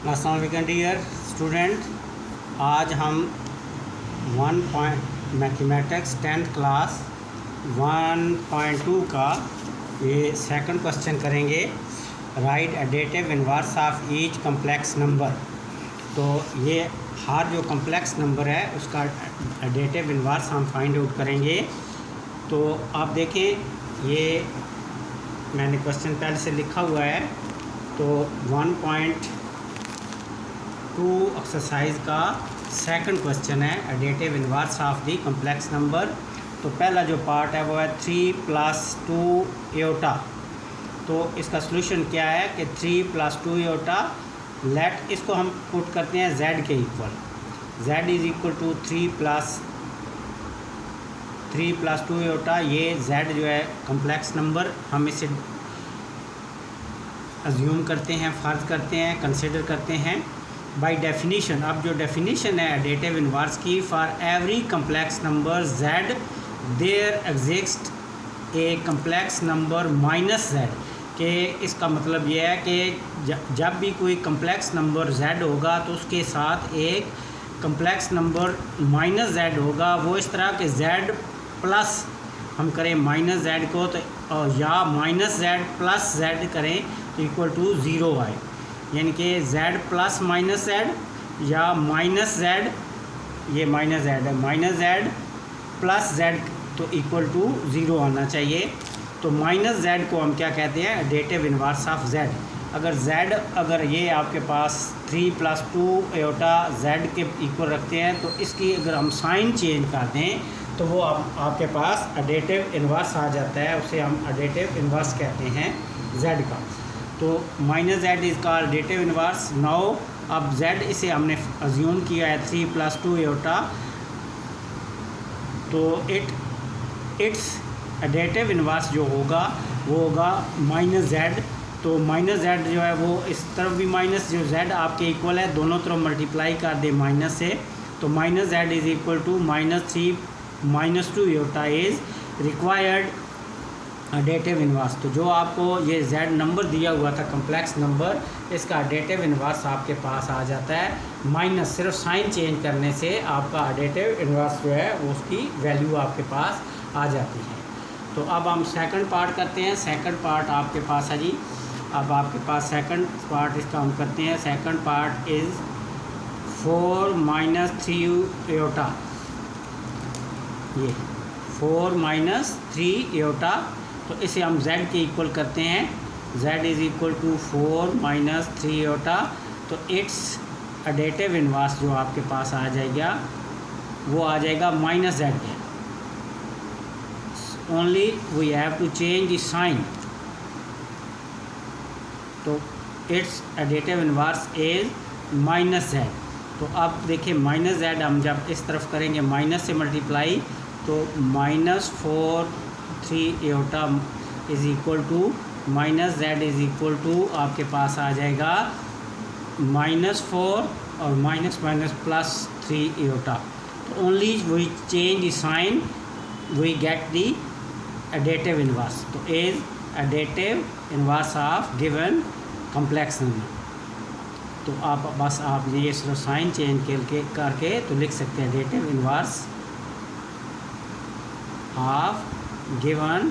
अस्सलाम वालेकुम dear student. आज हम 1 मैथमेटिक्स 10th क्लास 1.2 का ये सेकंड क्वेश्चन करेंगे। Right additive inverse of each complex number. तो ये हर जो कम्प्लेक्स नंबर है उसका एडेटिव इनवर्स हम फाइंड आउट करेंगे। तो आप देखें, ये मैंने क्वेश्चन पहले से लिखा हुआ है। तो 1.2 एक्सरसाइज का सेकंड क्वेश्चन है additive inverse of the complex number. तो पहला जो पार्ट है वो है 3 + 2 एटा। तो इसका सॉल्यूशन क्या है कि 3 + 2 एटा, लेट इसको हम पुट करते हैं z के इक्वल। z = 3 + 2 एटा। ये z जो है कम्प्लेक्स नंबर, हम इसे अज्यूम करते हैं, फ़र्ज करते हैं, कंसिडर करते हैं बाय डेफिनीशन। अब जो डेफिनीशन है एडेटिव इनवर्स की, for every complex number z there exist a complex number -z। के इसका मतलब ये है कि जब भी कोई कम्प्लेक्स नंबर z होगा तो उसके साथ एक कम्प्लेक्स नंबर -z होगा। वो इस तरह के z प्लस हम करें -z को, तो या -z + z करें तो = 0 आए। यानी कि z + -z या -z, ये -z है, -z + z तो = 0 आना चाहिए। तो -z को हम क्या कहते हैं, एडेटिव इनवर्स ऑफ z। अगर ये आपके पास 3 + 2 एटा z के इक्वल रखते हैं, तो इसकी अगर हम साइन चेंज कर दें तो वो आपके पास एडेटिव इनवर्स आ जाता है। उसे हम एडेटिव इनवर्स कहते हैं z का। तो -z इज़ का एडेटिव इनवर्स। नाउ अब z इसे हमने अज्यूम किया है 3 + 2 एटा। तो इट्स एडेटिव इनवर्स जो होगा वो होगा -z। तो -z जो है वो इस तरफ भी माइनस, जो z आपके इक्वल है दोनों तरफ मल्टीप्लाई कर दे माइनस से। तो -z = -3 - 2 Etah is required additive inverse. तो जो आपको ये z नंबर दिया हुआ था कम्प्लेक्स नंबर, इसका एडेटिव इनवर्स आपके पास आ जाता है माइनस। सिर्फ साइन चेंज करने से आपका एडेटिव इनवर्स जो है वो उसकी वैल्यू आपके पास आ जाती है। तो अब हम सेकंड पार्ट करते हैं। सेकंड पार्ट आपके पास है जी। अब आपके पास सेकंड पार्ट इसका हम करते हैं। सेकंड पार्ट इज़ 4 - 3 एटा। ये 4 - 3 एटा। तो इसे हम z के इक्वल करते हैं। z = 4 - 3 iota. तो इट्स एडेटिव इनवर्स जो आपके पास आ जाएगा वो आ जाएगा -z के। Only we have to change the sign. तो its additive inverse is -z। तो अब देखिए -z हम जब इस तरफ करेंगे माइनस से मल्टीप्लाई, तो -4 3 एटा इज़ इक्वल टू -z आपके पास आ जाएगा -4 और +3 एटा। तो only we change the sign we get the additive inverse. तो is additive inverse of given complex number. तो आप ये सिर्फ साइन चेंज करके तो लिख सकते हैं additive inverse of given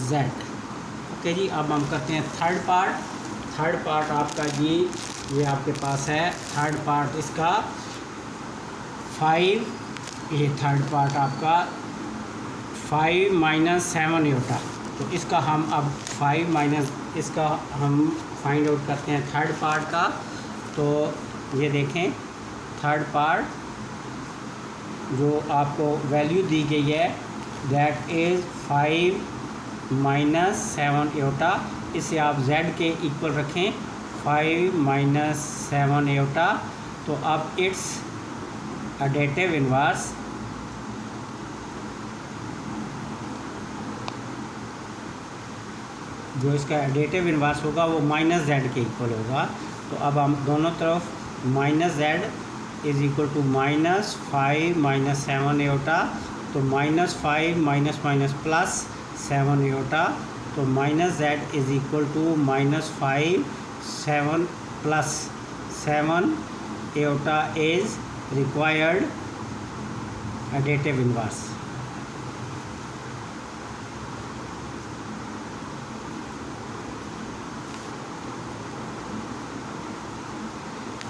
z। Okay जी। अब हम करते हैं थर्ड पार्ट। थर्ड पार्ट आपका जी ये आपके पास है। थर्ड पार्ट इसका 5, ये थर्ड पार्ट आपका 5 - 7 एटा। तो इसका हम अब 5 - इसका हम फाइंड आउट करते हैं थर्ड पार्ट का। तो ये देखें, थर्ड पार्ट जो आपको वैल्यू दी गई है दैट इज़ 5 - 7 एटा। इसे आप z के इक्वल रखें 5 - 7 एटा। तो अब इट्स एडेटिव इनवर्स जो इसका एडेटिव इनवर्स होगा वो -z के इक्वल होगा। तो अब हम दोनों तरफ -z = -5 - 7 एटा। तो -5 +- +7 एटा। तो -z = -5 7 plus 7 iota is required additive inverse.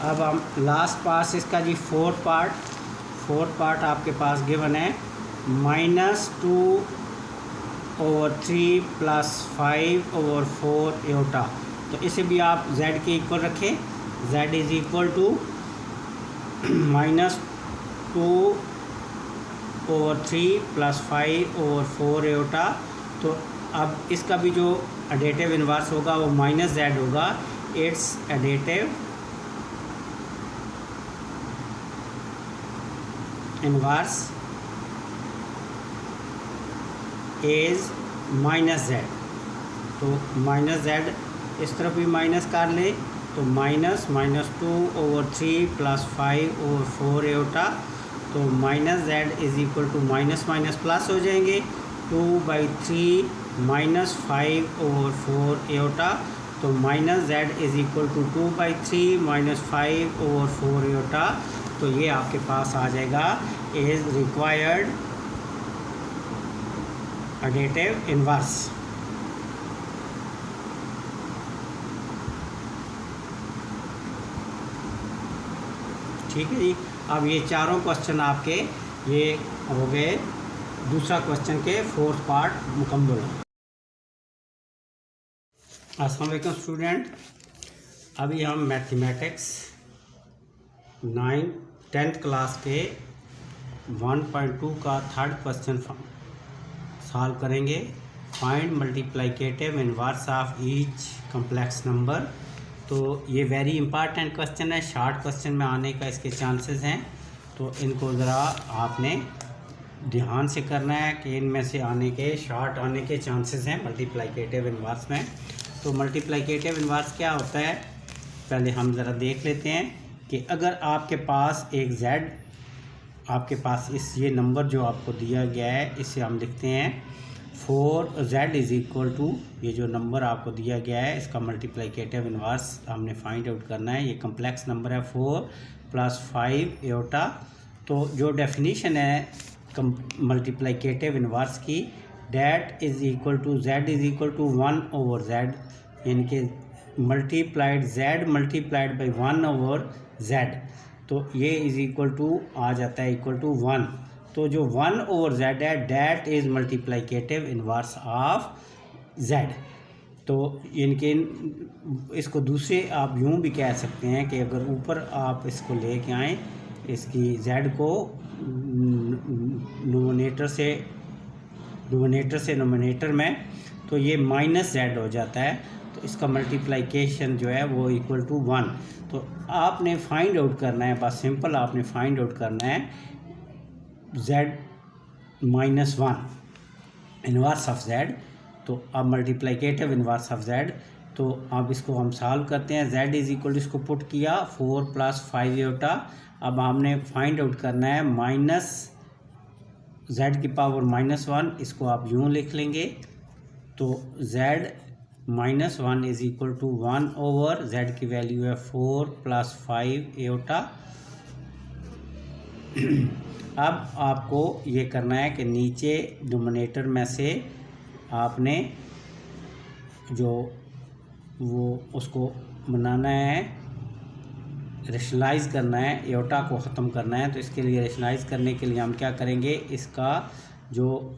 अब हम लास्ट पास इसका जी फोर्थ पार्ट आपके पास गिवन है -2/3 + 5/4 इयोटा। तो इसे भी आप z के इक्वल रखें, z is equal to -2/3 + 5/4 iota. तो अब इसका भी जो एडिटिव इन्वर्स होगा वो -z होगा। It's additive inverse is -z। तो -z इस तरफ भी माइनस कर ले, तो -2/3 + 5/4 इयोटा। तो -z is equal to minus plus हो जाएंगे, 2/3 - 5/4 इयोटा। तो -z is equal to 2/3 - 5/4 iota. तो ये आपके पास आ जाएगा इज रिक्वायर्ड एडिटिव इन्वर्स। ठीक है जी। अब ये चारों क्वेश्चन आपके ये हो गए दूसरा क्वेश्चन के फोर्थ पार्ट मुकम्मल। अस्सलाम वालेकुम स्टूडेंट, अभी हम मैथमेटिक्स 10th क्लास के 1.2 का थर्ड क्वेश्चन सॉल्व करेंगे। Find multiplicative inverse of each complex number. तो ये वेरी इंपॉर्टेंट क्वेश्चन है, शॉर्ट क्वेश्चन में आने का इसके चांसेस हैं। तो इनको ज़रा आपने ध्यान से करना है कि इनमें से आने के शॉर्ट आने के चांसेस हैं मल्टीप्लिकेटिव इन्वर्स में। तो मल्टीप्लिकेटिव इन्वर्स क्या होता है पहले हम ज़रा देख लेते हैं कि अगर आपके पास एक z, आपके पास ये नंबर जो आपको दिया गया है इसे हम लिखते हैं 4z इज़ इक्वल टू, ये जो नंबर आपको दिया गया है इसका मल्टीप्लिकेटिव इन्वर्स हमने फाइंड आउट करना है। ये कम्प्लेक्स नंबर है 4 + 5 इयोटा। तो जो डेफिनीशन है मल्टीप्लिकेटिव इन्वर्स की, that is equal to z is equal to 1/z, यानी कि multiplied z multiplied by 1/z। तो ये इज़ इक्वल टू आ जाता है इक्वल टू 1। तो जो 1/z है that is multiplicative inverse of z। तो इनके इसको दूसरे आप यूँ भी कह सकते हैं कि अगर ऊपर आप इसको लेके आएँ, इसकी z को नोमिनेटर से नोमिनेटर में, तो ये -z हो जाता है। तो इसका मल्टीप्लिकेशन जो है वो इक्वल टू 1। तो आपने फाइंड आउट करना है, बस सिंपल आपने फाइंड आउट करना है z -1 इन्वर्स ऑफ z। तो अब मल्टीप्लिकेटिव इन्वर्स ऑफ z, तो अब इसको हम सॉल्व करते हैं। z इज़ इक्वल टू, इसको पुट किया 4 + 5 इयोटा। अब हमने फाइंड आउट करना है -z⁻⁻1, इसको आप यूँ लिख लेंगे। तो z -1 is equal to 1/z की वैल्यू है 4 + 5 इयोटा। अब आपको ये करना है कि नीचे डिनोमिनेटर में से आपने जो वो उसको बनाना है, रेशनलाइज़ करना है, इयोटा को ख़त्म करना है। तो इसके लिए रेशनलाइज़ करने के लिए हम क्या करेंगे, इसका जो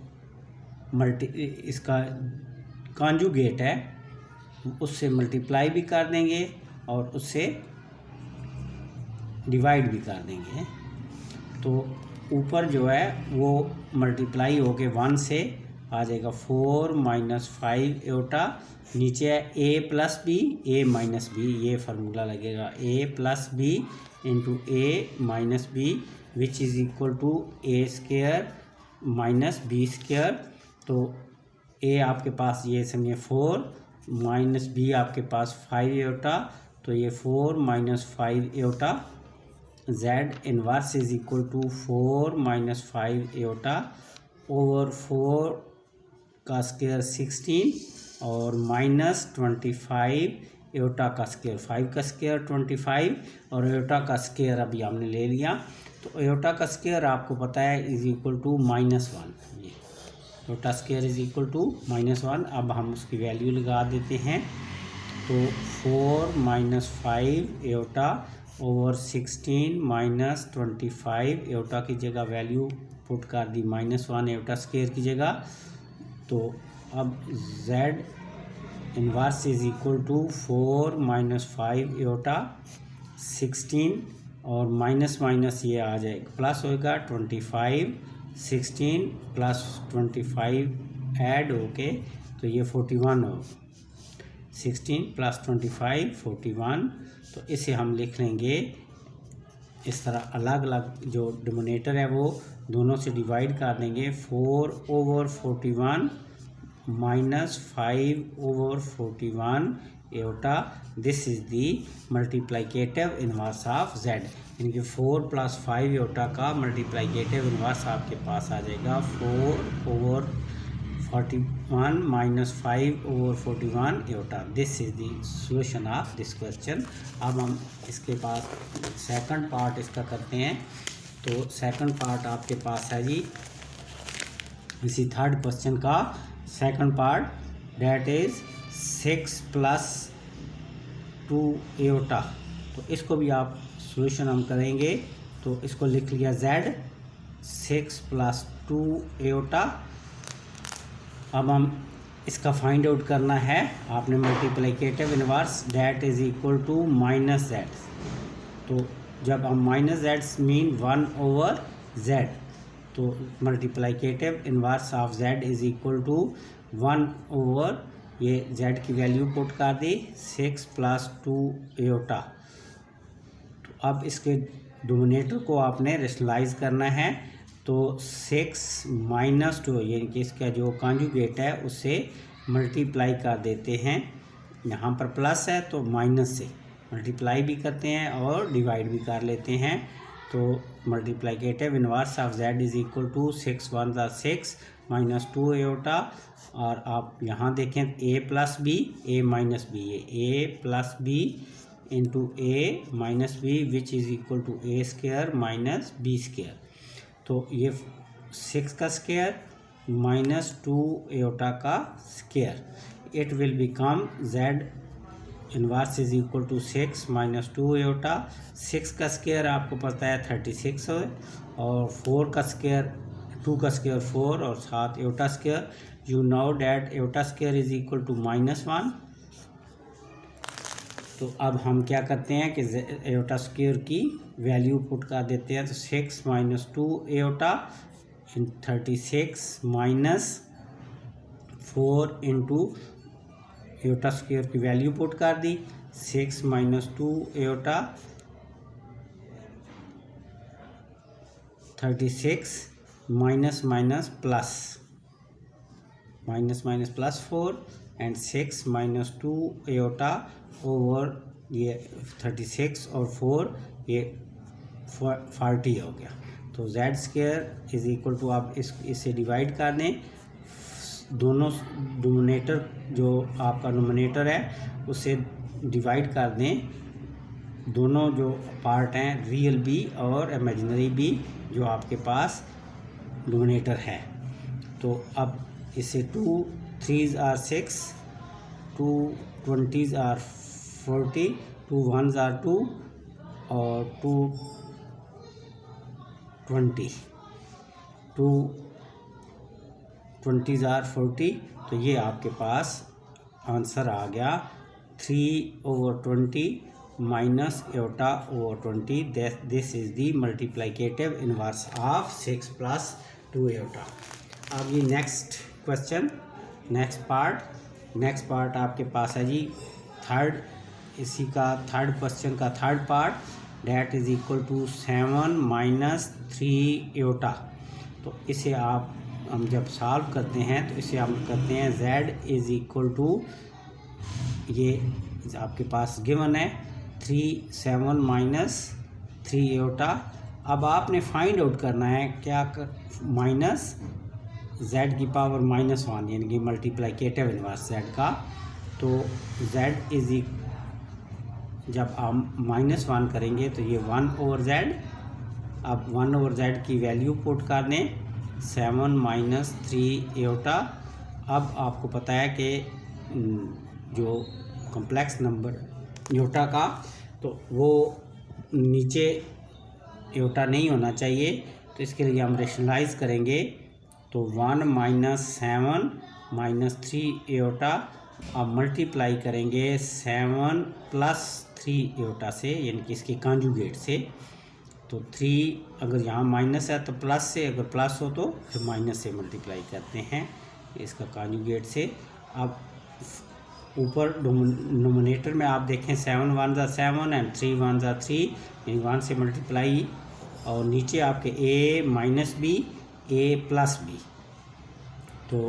इसका कॉन्जुगेट है उससे मल्टीप्लाई भी कर देंगे और उससे डिवाइड भी कर देंगे। तो ऊपर जो है वो मल्टीप्लाई होके 1 से आ जाएगा 4 - 5 इयोटा। नीचे है a + b, a - b, ये फार्मूला लगेगा a + b into a - b which is equal to a² - b²। तो a आपके पास ये समझिए 4 - b आपके पास 5 इयोटा। तो ये 4 - 5 iota. z inverse is equal to 4 - 5 iota over 4 का स्क्वायर 16 और -25 एयोटा का स्क्वायर 5 का स्क्वायर 25 और एयोटा का स्क्वायर अभी हमने ले लिया। तो एयोटा का स्क्वायर आपको पता है इज इक्वल टू -1। ये iota square is equal to -1। अब हम उसकी वैल्यू लगा देते हैं। तो 4 - 5 एयोटा ओवर 16 - 25 एयोटा की जगह वैल्यू पुट कर दी -1 एयोटा स्क्वायर की जगह। तो अब z inverse is equal to 4 - 5 iota 16 और माइनस माइनस ये आ जाएगा प्लस होएगा 25 16 प्लस 25 ऐड होके तो ये 41 हो 16 प्लस 25 41। तो इसे हम लिख लेंगे इस तरह, अलग अलग जो डिनोमिनेटर है वो दोनों से डिवाइड कर देंगे। 4 over 41 -5 over 41 aorta. This is the multiplicative inverse of z, यानी कि 4 + 5 एयोटा का मल्टीप्लिकेटिव इनवर्स आपके पास आ जाएगा 4 over 41 - 5 over 41 aorta. This is the solution of this question. अब हम इसके बाद सेकंड पार्ट इसका करते हैं। तो सेकंड पार्ट आपके पास है जी इसी थर्ड क्वेश्चन का second part, that is 6 + 2 iota. तो इसको भी आप सॉल्यूशन हम करेंगे। तो इसको लिख लिया z 6 + 2 एयोटा। अब हम इसका फाइंड आउट करना है। आपने multiplicative inverse that is equal to -z। तो जब हम -z मीन 1 ओवर z, तो multiplicative inverse of z is equal to 1 over ये z की वैल्यू पुट कर दी 6 + 2 एयोटा। तो अब इसके डिनोमिनेटर को आपने रेशनलाइज करना है। तो 6 - 2 यानी कि इसका जो कॉन्जुगेट है उससे मल्टीप्लाई कर देते हैं। यहाँ पर प्लस है तो माइनस से मल्टीप्लाई भी करते हैं और डिवाइड भी कर लेते हैं। तो multiplicative inverse of z is equal to 6 × 1 = 6 - 2 iota. और आप यहाँ देखें a + b a - b, ये a + b into a - b which is equal to a² - b²। तो ये 6 का स्क्वायर -2 एयोटा का square, it will become z inverse is equal to 6 - 2 iota. 6 का स्क्वायर आपको पता है 36 है और 4 का स्क्वायर 2 का स्क्वायर 4 और 7 iota square. You know that iota square is equal to -1। तो अब हम क्या करते हैं कि एयोटा स्क्वायर की वैल्यू पुट कर देते हैं। तो 6 - 2 iota 36 minus 4 into iota square की वैल्यू पुट कर दी 6 - 2 iota 36 minus minus plus 4 and 6 - 2 iota over ये 36 और 4 ये 40 हो गया। तो z square is equal to, आप इसे डिवाइड कर दें, दोनों डिनोमिनेटर जो आपका नोमिनेटर है उसे डिवाइड कर दें। दोनों जो पार्ट हैं रियल बी और इमेजिनरी बी जो आपके पास डिनोमिनेटर है। तो अब इसे 2 3s are 6, 2 20s are 40, 2 1s are 2 और 2 20, 2 20s are 40। तो ये आपके पास आंसर आ गया 3/20 minus aorta over 20। This is the multiplicative inverse of 6 + 2 iota. अब ये नेक्स्ट क्वेश्चन नेक्स्ट पार्ट आपके पास है जी थर्ड, इसी का थर्ड क्वेश्चन का third part, that is equal to 7 - 3 iota. तो इसे हम जब सॉल्व करते हैं तो इसे हम करते हैं z इज़ इक्वल टू, ये आपके पास गिवन है 7 - 3 एयोटा। अब आपने फाइंड आउट करना है क्या माइनस z की पावर -1 यानी कि मल्टीप्लिकेटिव इनवर्स z का। तो z इज़ जब आप -1 करेंगे तो ये 1/z। अब 1/z की वैल्यू पुट कर दें 7 - 3 एटा। अब आपको पता है कि जो कॉम्प्लेक्स नंबर एटा का तो वो नीचे एटा नहीं होना चाहिए, तो इसके लिए हम रेशनलाइज करेंगे। तो 1 - 7 - 3 एटा। अब मल्टीप्लाई करेंगे 7 + 3 एटा से, यानी कि इसके कॉन्जुगेट से। तो 3 अगर यहाँ माइनस है तो प्लस से, अगर प्लस हो तो फिर माइनस से मल्टीप्लाई करते हैं इसका कॉन्जुगेट से। अब ऊपर नोमिनेटर में आप देखें 7 × 1 = 7 एंड 3 × 1 = 3, यानी 1 से मल्टीप्लाई। और नीचे आपके a - b a + b, तो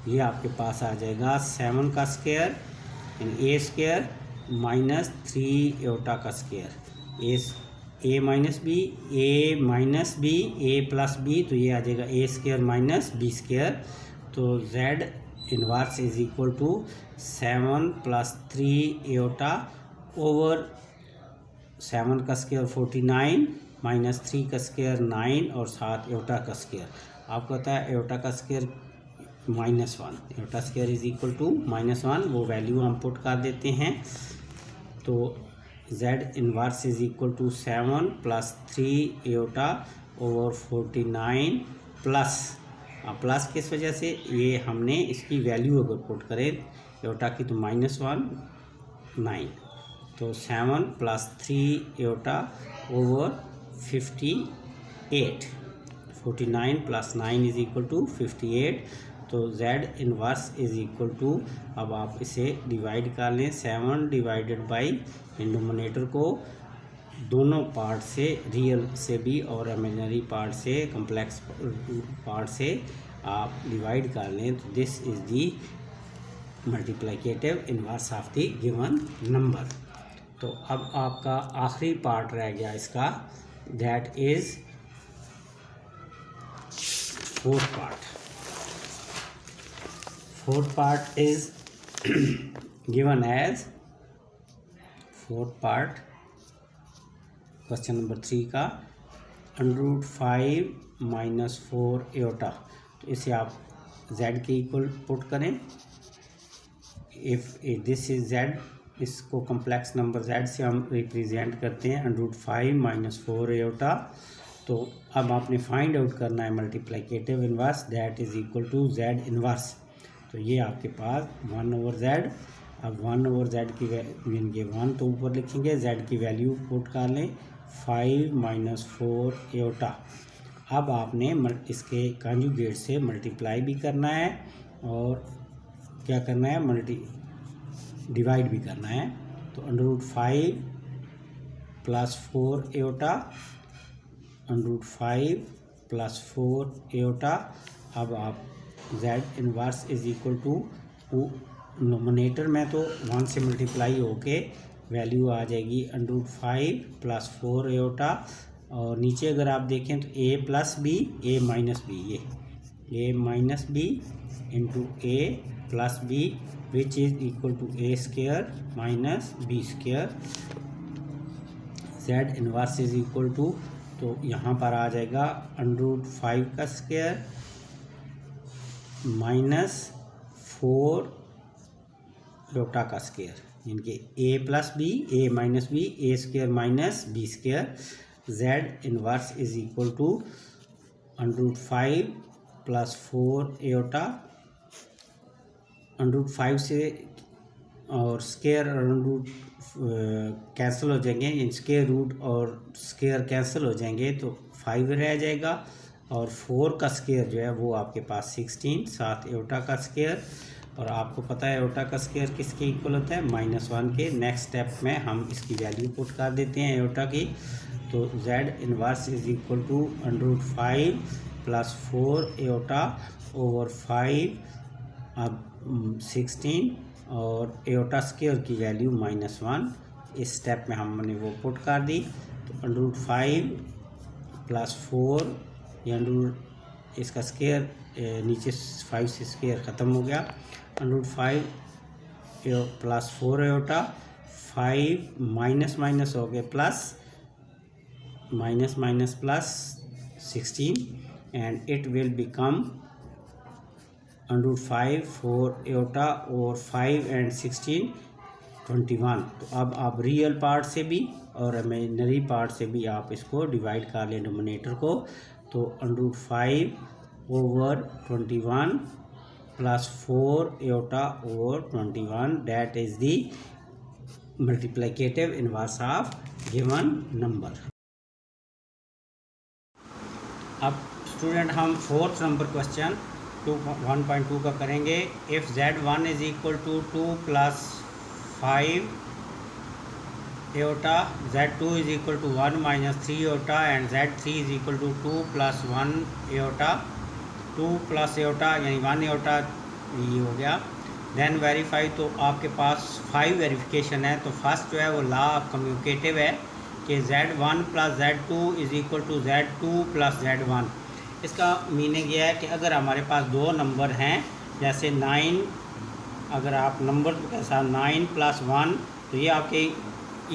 ये आपके पास आ जाएगा 7 का स्क्वायर यानी a² - 3 एटा का square. a - b a + b, तो ये आ जाएगा a² - b²। तो z inverse is equal to 7 + 3 Etah over 7 का स्क्वायर 49 - 3 का स्क्वायर 9 और 7 एटा का स्क्वायर। आपको पता है एटा का square -1, Etah square is equal to -1, वो वैल्यू हम पुट कर देते हैं। तो z inverse is equal to 7 + 3 Etah over 49 plus किस वजह से, ये हमने इसकी वैल्यू अगर पुट करें एटा की तो -1 9, तो 7 + 3 एटा ओवर 58, 49 + 9 इज इक्वल टू 58। तो z inverse is equal to, अब आप इसे डिवाइड कर लें 7 डिवाइडेड बाई डिनोमिनेटर को दोनों पार्ट से, रियल से भी और इमेजिनरी पार्ट से, कॉम्प्लेक्स पार्ट से आप डिवाइड कर लें। तो this is the multiplicative inverse of the given number. तो अब आपका आखिरी पार्ट रह गया इसका, that is fourth part. Fourth part is given as, fourth part question number 3 का √5 - 4 एटा। तो इसे आप z के इक्वल पुट करें। इफ़ दिस इज z, इसको कॉम्प्लेक्स नंबर z से हम रिप्रेजेंट करते हैं √5 - 4 एटा। तो अब आपने फाइंड आउट करना है multiplicative inverse, that is equal to z inverse. तो ये आपके पास 1/z। अब 1/z की यानी 1 तो ऊपर लिखेंगे, z की वैल्यू पुट कर लें 5 - 4 एटा। अब आपने इसके कॉन्जुगेट से मल्टीप्लाई भी करना है और क्या करना है, डिवाइड भी करना है। तो √5 + 4 एटा, √5 + 4 एटा। अब आप z inverse is equal to, numerator में तो 1 से मल्टीप्लाई होके वैल्यू आ जाएगी √5 + 4 एटा। और नीचे अगर आप देखें तो a + b a - b, ये a - b into a + b which is equal to a² - b²। z inverse is equal to, तो यहाँ पर आ जाएगा √5 का स्क्वायर -4 एटा का स्क्वायर, यानी कि a + b a - b a² - b²। z inverse is equal to √5 + 4 एटा, √5 से और स्क्वायर √, कैंसिल हो जाएंगे, स्क्वायर रूट और स्क्वायर कैंसिल हो जाएंगे तो 5 रह जाएगा। और 4 का स्क्वायर जो है वो आपके पास 16, 7 एटा का स्क्वायर। और आपको पता है एटा का स्क्वायर किसके इक्वल होता है, -1 के। नेक्स्ट स्टेप में हम इसकी वैल्यू पुट कर देते हैं एटा की। तो z inverse is equal to √5 + 4 Etah over 5, अब 16 और एटा स्क्वायर की वैल्यू -1। इस स्टेप में हमने वो पुट कर दी। तो √5 + 4 या इसका स्क्वायर, नीचे 5 से स्क्वायर ख़त्म हो गया, √5 + 4 एटा 5 माइनस माइनस हो गए plus, minus minus plus 16 and it will become √5 4 एटा और 5 and 16 21। तो अब आप रियल पार्ट से भी और इमेजिनरी पार्ट से भी आप इसको डिवाइड कर लें डिनोमिनेटर को। तो √5 over 21 plus 4 Etah over 21, that is the multiplicative inverse of given number। अब स्टूडेंट हम फोर्थ नंबर क्वेश्चन 1.2 का करेंगे। If Z1 is equal to 2 + 5 Etah, Z2 is equal to 1 - 3 Etah and Z3 is equal to 2 + 1 एटा, 2 + एटा यानी 1 एटा, ये हो गया। Then verify, तो आपके पास 5 वेरिफिकेशन है। तो फर्स्ट जो है वो लॉ ऑफ कम्यूटेटिव है कि Z1 + Z2 is equal to Z2 + Z1। इसका मीनिंग ये है कि अगर हमारे पास दो नंबर हैं, जैसे 9, अगर आप नंबर के साथ 9 + 1 तो ये आपके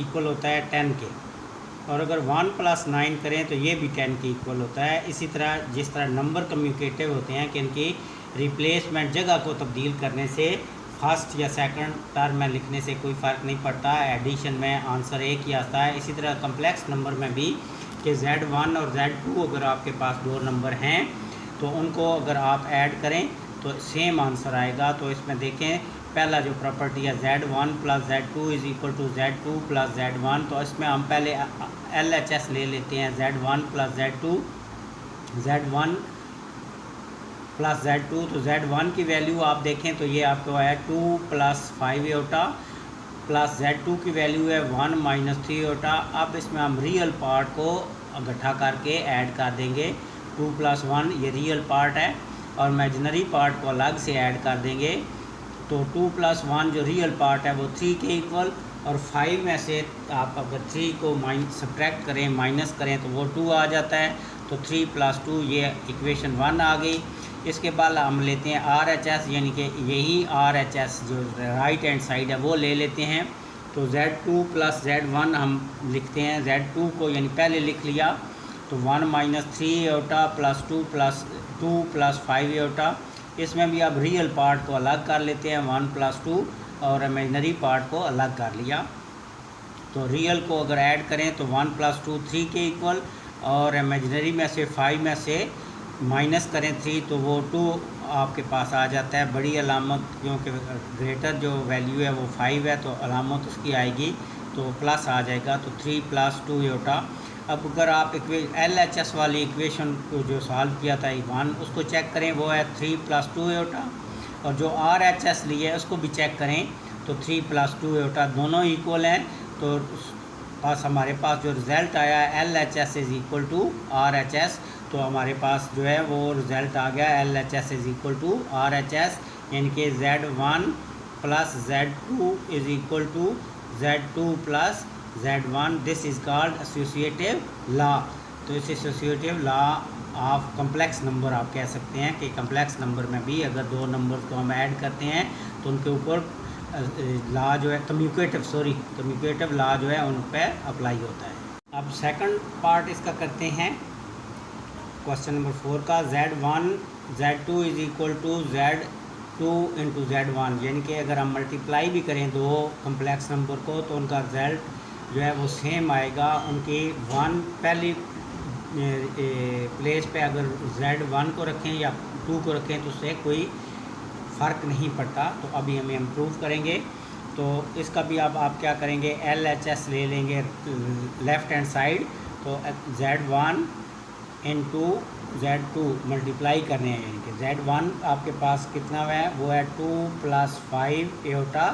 इक्वल होता है 10 के, और अगर 1 + 9 करें तो ये भी 10 के इक्वल होता है। इसी तरह जिस तरह नंबर कम्यूटेटिव होते हैं कि इनकी रिप्लेसमेंट जगह को तब्दील करने से फर्स्ट या सेकंड टर्म में लिखने से कोई फ़र्क नहीं पड़ता, एडिशन में आंसर एक ही आता है। इसी तरह कम्प्लेक्स नंबर में भी कि Z1 और Z2 अगर आपके पास दो नंबर हैं तो उनको अगर आप ऐड करें तो सेम आंसर आएगा। तो इसमें देखें पहला जो प्रॉपर्टी है Z1 + Z2 is equal to Z2 + Z1, तो इसमें हम पहले LHS ले लेते हैं। Z1 + Z2, Z1 + Z2, तो Z1 की वैल्यू आप देखें तो ये आपको है 2 + 5 एटा प्लस Z2 की वैल्यू है 1 - 3 एटा। अब इसमें हम रियल पार्ट को इकट्ठा करके ऐड कर देंगे। 2 + 1 ये रियल पार्ट है और इमेजिनरी पार्ट को अलग से ऐड कर देंगे। तो 2 + 1 जो रियल पार्ट है वो 3 के इक्वल, और 5 में से आप अगर 3 को सब्ट्रैक्ट करें, माइनस करें तो वो 2 आ जाता है। तो 3 + 2 ये इक्वेशन 1 आ गई। इसके बाद हम लेते हैं RHS, यानी कि यही RHS जो राइट हैंड साइड है वो ले लेते हैं। तो Z2 + Z1 हम लिखते हैं। Z2 को यानी पहले लिख लिया, तो 1 - 3 एटा प्लस 2 + 5 एटा। इसमें भी अब रियल पार्ट को अलग कर लेते हैं, 1 + 2, और इमेजिनरी पार्ट को अलग कर लिया। तो रियल को अगर ऐड करें तो 1 + 2 3 के इक्वल, और इमेजिनरी में से 5 में से माइनस करें 3 तो वो 2 आपके पास आ जाता है। बड़ी अलामत, क्योंकि ग्रेटर जो वैल्यू है वो 5 है तो अलामत उसकी आएगी, तो प्लस आ जाएगा। तो 3 + 2 एटा। अब अगर आप LHS वाली इक्वेशन को जो सॉल्व किया था 1, उसको चेक करें, वो है 3 + 2 एटा, और जो RHS ली है उसको भी चेक करें तो 3 + 2 एटा, दोनों इक्वल हैं। तो पास हमारे पास जो रिज़ल्ट आया है LHS is equal to RHS, तो हमारे पास जो है वो रिज़ल्ट आ गया LHS is equal to RHS, यानी कि Z1 + Z2 is equal to Z2 + Z1। This is called associative law. तो इस associative law of complex number आप कह सकते हैं कि कम्प्लेक्स नंबर में भी अगर दो नंबर को हम ऐड करते हैं तो उनके ऊपर लॉ जो है कम्यूटेटिव लॉ जो है उन पर अप्लाई होता है। अब सेकंड पार्ट इसका करते हैं क्वेश्चन नंबर 4 का। Z2 is equal to Z2 × Z1, यानी कि अगर हम मल्टीप्लाई भी करें दो कम्प्लेक्स नंबर को तो उनका रिजल्ट जो है वो सेम आएगा। उनकी 1 पहली प्लेस पे अगर Z1 को रखें या 2 को रखें तो उससे कोई फ़र्क नहीं पड़ता। तो अभी हमें इम्प्रूव करेंगे। तो इसका भी अब आप क्या करेंगे, LHS ले लेंगे लेफ़्ट हैंड साइड। तो Z1 × Z2 मल्टीप्लाई करने हैं, यानी कि Z1 आपके पास कितना है, वो है 2 + 5 एटा,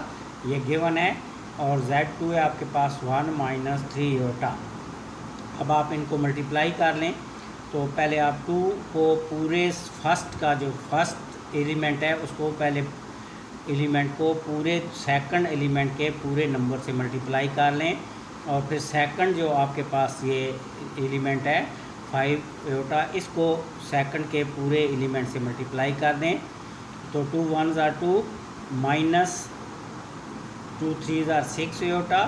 ये गिवन है, और Z2 है आपके पास 1 - 3 एटा। अब आप इनको मल्टीप्लाई कर लें। तो पहले आप 2 को पूरे फर्स्ट का जो फर्स्ट एलिमेंट है उसको पहले एलिमेंट को पूरे सेकंड एलिमेंट के पूरे नंबर से मल्टीप्लाई कर लें, और फिर सेकंड जो आपके पास ये एलिमेंट है 5 एटा, इसको सेकंड के पूरे एलिमेंट से मल्टीप्लाई कर दें। तो 2 × 1 = 2 - 2 3s are 6 Etah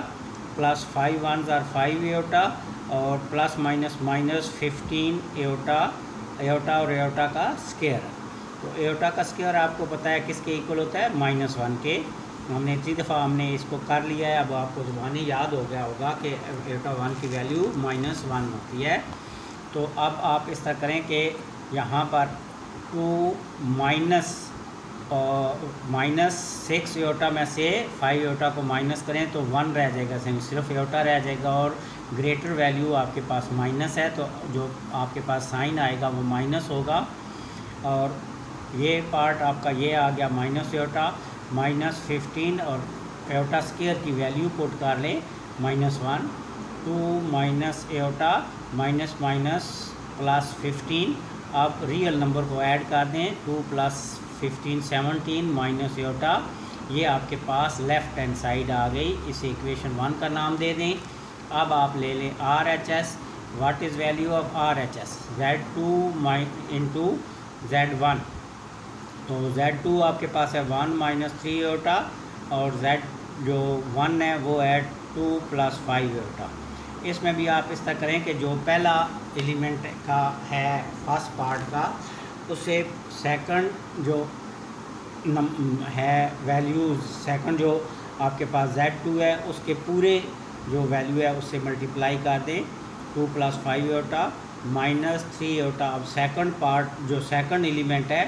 plus 5 1s are 5 एटा और प्लस माइनस माइनस 15 एटा और एटा का स्क्वायर। तो एटा का स्क्वायर आपको पता है किसके इक्वल होता है, -1 के। हमने 3 दफ़ा हमने इसको कर लिया है। अब आपको ज़ुबानी याद हो गया होगा कि एटा 1 की वैल्यू -1 होती है। तो अब आप इस तरह करें कि यहाँ पर 2 माइनस 6 एटा में से 5 एटा को माइनस करें तो 1 रह जाएगा, सिर्फ एटा रह जाएगा और ग्रेटर वैल्यू आपके पास माइनस है, तो जो आपके पास साइन आएगा वो माइनस होगा। और ये पार्ट आपका ये आ गया माइनस एटा -15 और एटा स्क्वायर की वैल्यू पुट कर लें -1। 2 माइनस एटा माइनस माइनस प्लस 15। आप रियल नंबर को ऐड कर दें, 2 + 15 17 माइनस एटा, ये आपके पास लेफ़्ट हैंड साइड आ गई। इसे इक्वेशन 1 का नाम दे दें। अब आप ले लें RHS। What is value of RHS? Z2 into Z1। तो Z2 आपके पास है 1 - 3 एटा और Z जो 1 है वो है 2 + 5 एटा। इसमें भी आप इस तरह करें कि जो पहला एलिमेंट का है फर्स्ट पार्ट का, उससे सेकंड जो है वैल्यूज़, सेकंड जो आपके पास Z2 है उसके पूरे जो वैल्यू है उससे मल्टीप्लाई कर दें, 2 + 5 एटा -3 एटा। अब सेकंड पार्ट जो सेकंड एलिमेंट है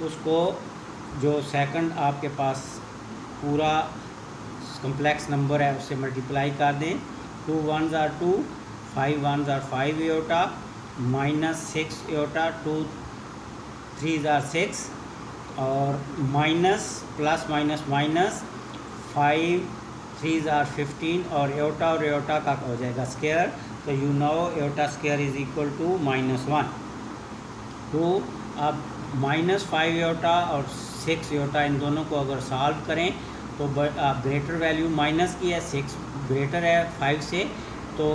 उसको, जो सेकंड आपके पास पूरा कम्प्लेक्स नंबर है उससे मल्टीप्लाई कर दें, 2 1s are 2, 5 1s are 5 Etah -6 Etah, 2 3s are 6 और minus plus minus minus 5 3s are 15 और एटा का हो जाएगा स्क्वायर। तो you know Etah square is equal to -1। तो अब -5 एटा और 6 एटा इन दोनों को अगर सॉल्व करें तो आप ग्रेटर वैल्यू माइनस की है, 6 ग्रेटर है 5 से, तो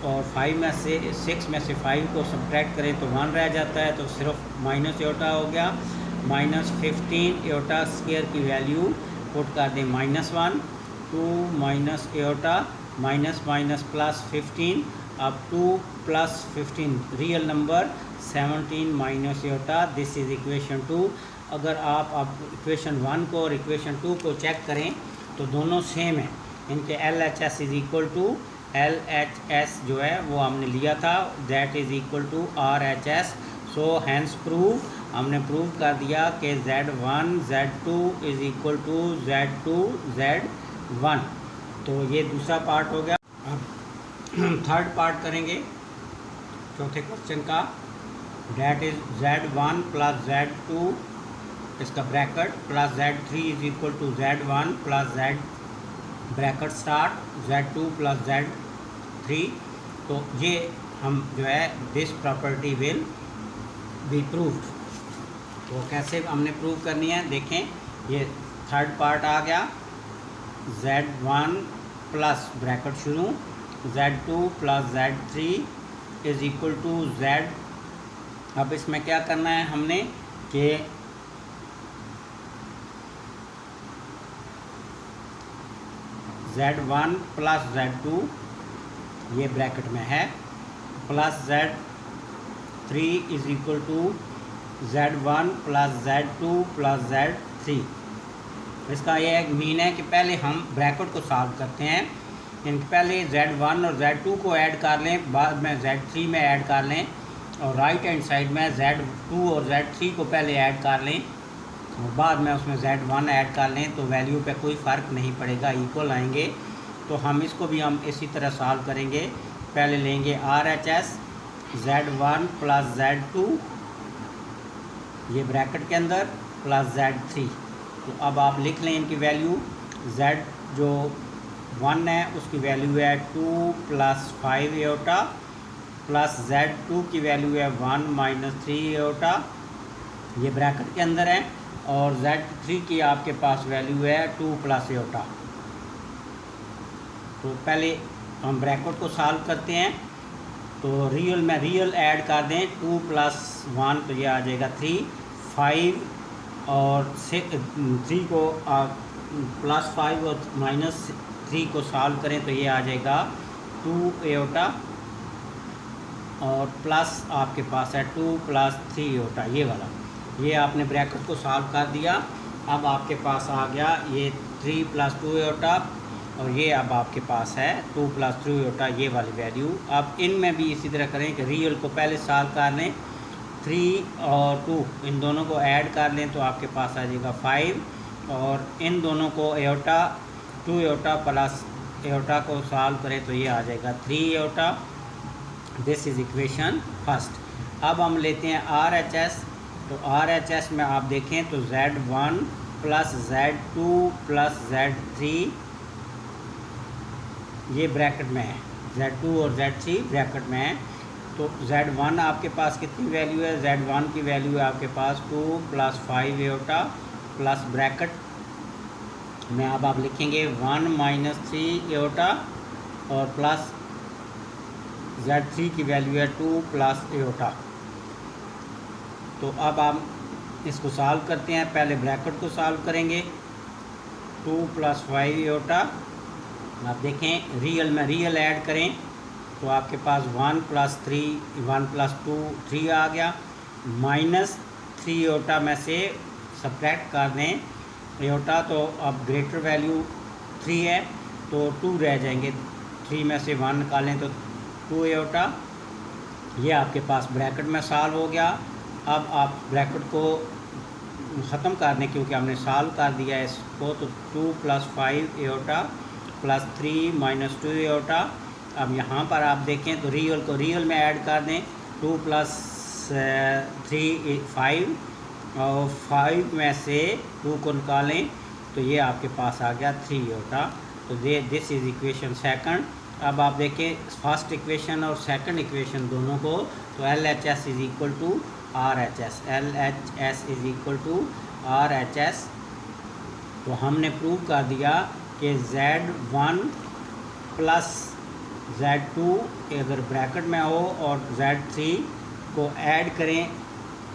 और 5 में से 6 में से 5 को सब्ट्रैक्ट करें तो 1 रह जाता है, तो सिर्फ माइनस एटा हो गया। -15 एटा स्क्वायर की वैल्यू पुट कर दें -1। 2 माइनस एटा माइनस माइनस प्लस 15। अब 2 + 15 real number 17 minus Etah. This is equation 2। अगर आप अब इक्वेशन 1 को और इक्वेशन 2 को चेक करें तो दोनों सेम है। इनके LHS is equal to, LHS जो है वो हमने लिया था, that is equal to RHS। So hence prove, हमने प्रूव कर दिया कि Z1 Z2 is equal to Z2 Z1। तो ये दूसरा पार्ट हो गया। अब थर्ड पार्ट करेंगे चौथे क्वेश्चन का, डैट इज़ Z1 + Z2 इसका bracket plus Z3 is equal to Z1 + Z bracket start Z2 + Z3। तो ये हम जो है this property will be proved. तो कैसे हमने प्रूव करनी है देखें, ये थर्ड पार्ट आ गया, Z1 प्लस ब्रैकेट शुरू Z2 + Z3 is equal to Z। अब इसमें क्या करना है हमने कि Z1 + Z2 ये ब्रैकेट में है, plus Z3 is equal to Z1 + Z2 + Z3। इसका ये एक मीन है कि पहले हम ब्रैकेट को सॉल्व करते हैं, इनके पहले Z1 और Z2 को ऐड कर लें, बाद में Z3 में ऐड कर लें, और राइट हैंड साइड में Z2 और Z3 को पहले ऐड कर लें और बाद में उसमें Z1 ऐड कर लें, तो वैल्यू पे कोई फ़र्क नहीं पड़ेगा, इक्वल आएंगे। तो हम इसको भी हम इसी तरह सॉल्व करेंगे। पहले लेंगे RHS Z1 + Z2 ये ब्रैकेट के अंदर प्लस Z3। तो अब आप लिख लें इनकी वैल्यू, Z जो 1 है उसकी वैल्यू है 2 + 5 एटा प्लस Z2 की वैल्यू है 1 - 3 एटा, ये ब्रैकेट के अंदर है, और Z3 की आपके पास वैल्यू है 2 + एटा। तो पहले हम ब्रैकेट को सॉल्व करते हैं, तो रियल में रियल ऐड कर दें, 2 + 1 तो ये आ जाएगा 3, 5 और 3 को +5 और -3 को सॉल्व करें तो ये आ जाएगा 2 एयोटा, और प्लस आपके पास है 2 + 3 एयोटा, ये वाला। ये आपने ब्रैकेट को सॉल्व कर दिया। अब आपके पास आ गया ये 3 + 2 एयोटा, और ये अब आपके पास है 2 + 3 एयोटा, ये वाली वैल्यू। अब इनमें भी इसी तरह करें कि रियल को पहले सॉल्व कर लें, 3 और 2 इन दोनों को ऐड कर लें तो आपके पास आ जाएगा 5, और इन दोनों को एयोटा 2 एयोटा प्लस एयोटा को सॉल्व करें तो ये आ जाएगा 3 aorta. This is equation first. अब हम लेते हैं RHS। तो RHS में आप देखें तो Z1 + Z2 + Z3 ये ब्रैकेट में है, Z2 और Z3 ब्रैकेट में है। तो Z1 आपके पास कितनी वैल्यू है? Z1 की वैल्यू है आपके पास 2 + 5 एयोटा प्लस ब्रैकेट में अब आप लिखेंगे 1 - 3 एयोटा, और प्लस Z3 की वैल्यू है 2 + एयोटा। तो अब आप इसको सॉल्व करते हैं। पहले ब्रैकेट को सॉल्व करेंगे, 2 + 5 एयोटा। आप देखें रियल में रियल ऐड करें तो आपके पास 1 + 3 1 + 2 3 आ गया, -3 एयोटा में से सब्ट्रैक्ट कर दें एयोटा, तो अब ग्रेटर वैल्यू 3 है तो 2 रह जाएंगे, 3 में से 1 निकालें तो 2 एयोटा। ये आपके पास ब्रैकेट में सॉल्व हो गया। अब आप ब्रैकेट को ख़त्म कर दें क्योंकि हमने सॉल्व कर दिया है इसको, तो 2 + 5 एयोटा प्लस 3 - 2 एयोटा। अब यहाँ पर आप देखें तो रियल को रियल में ऐड कर दें, 2 + 3 5, और 5 में से 2 को निकालें तो ये आपके पास आ गया 3 एयोटा। तो दिस इज़ इक्वेशन सेकंड। अब आप देखें फर्स्ट इक्वेशन और सेकंड इक्वेशन दोनों को, तो LHS = RHS, LHS = RHS। तो हमने प्रूव कर दिया कि Z1 + Z2 अगर ब्रैकेट में हो और Z3 को ऐड करें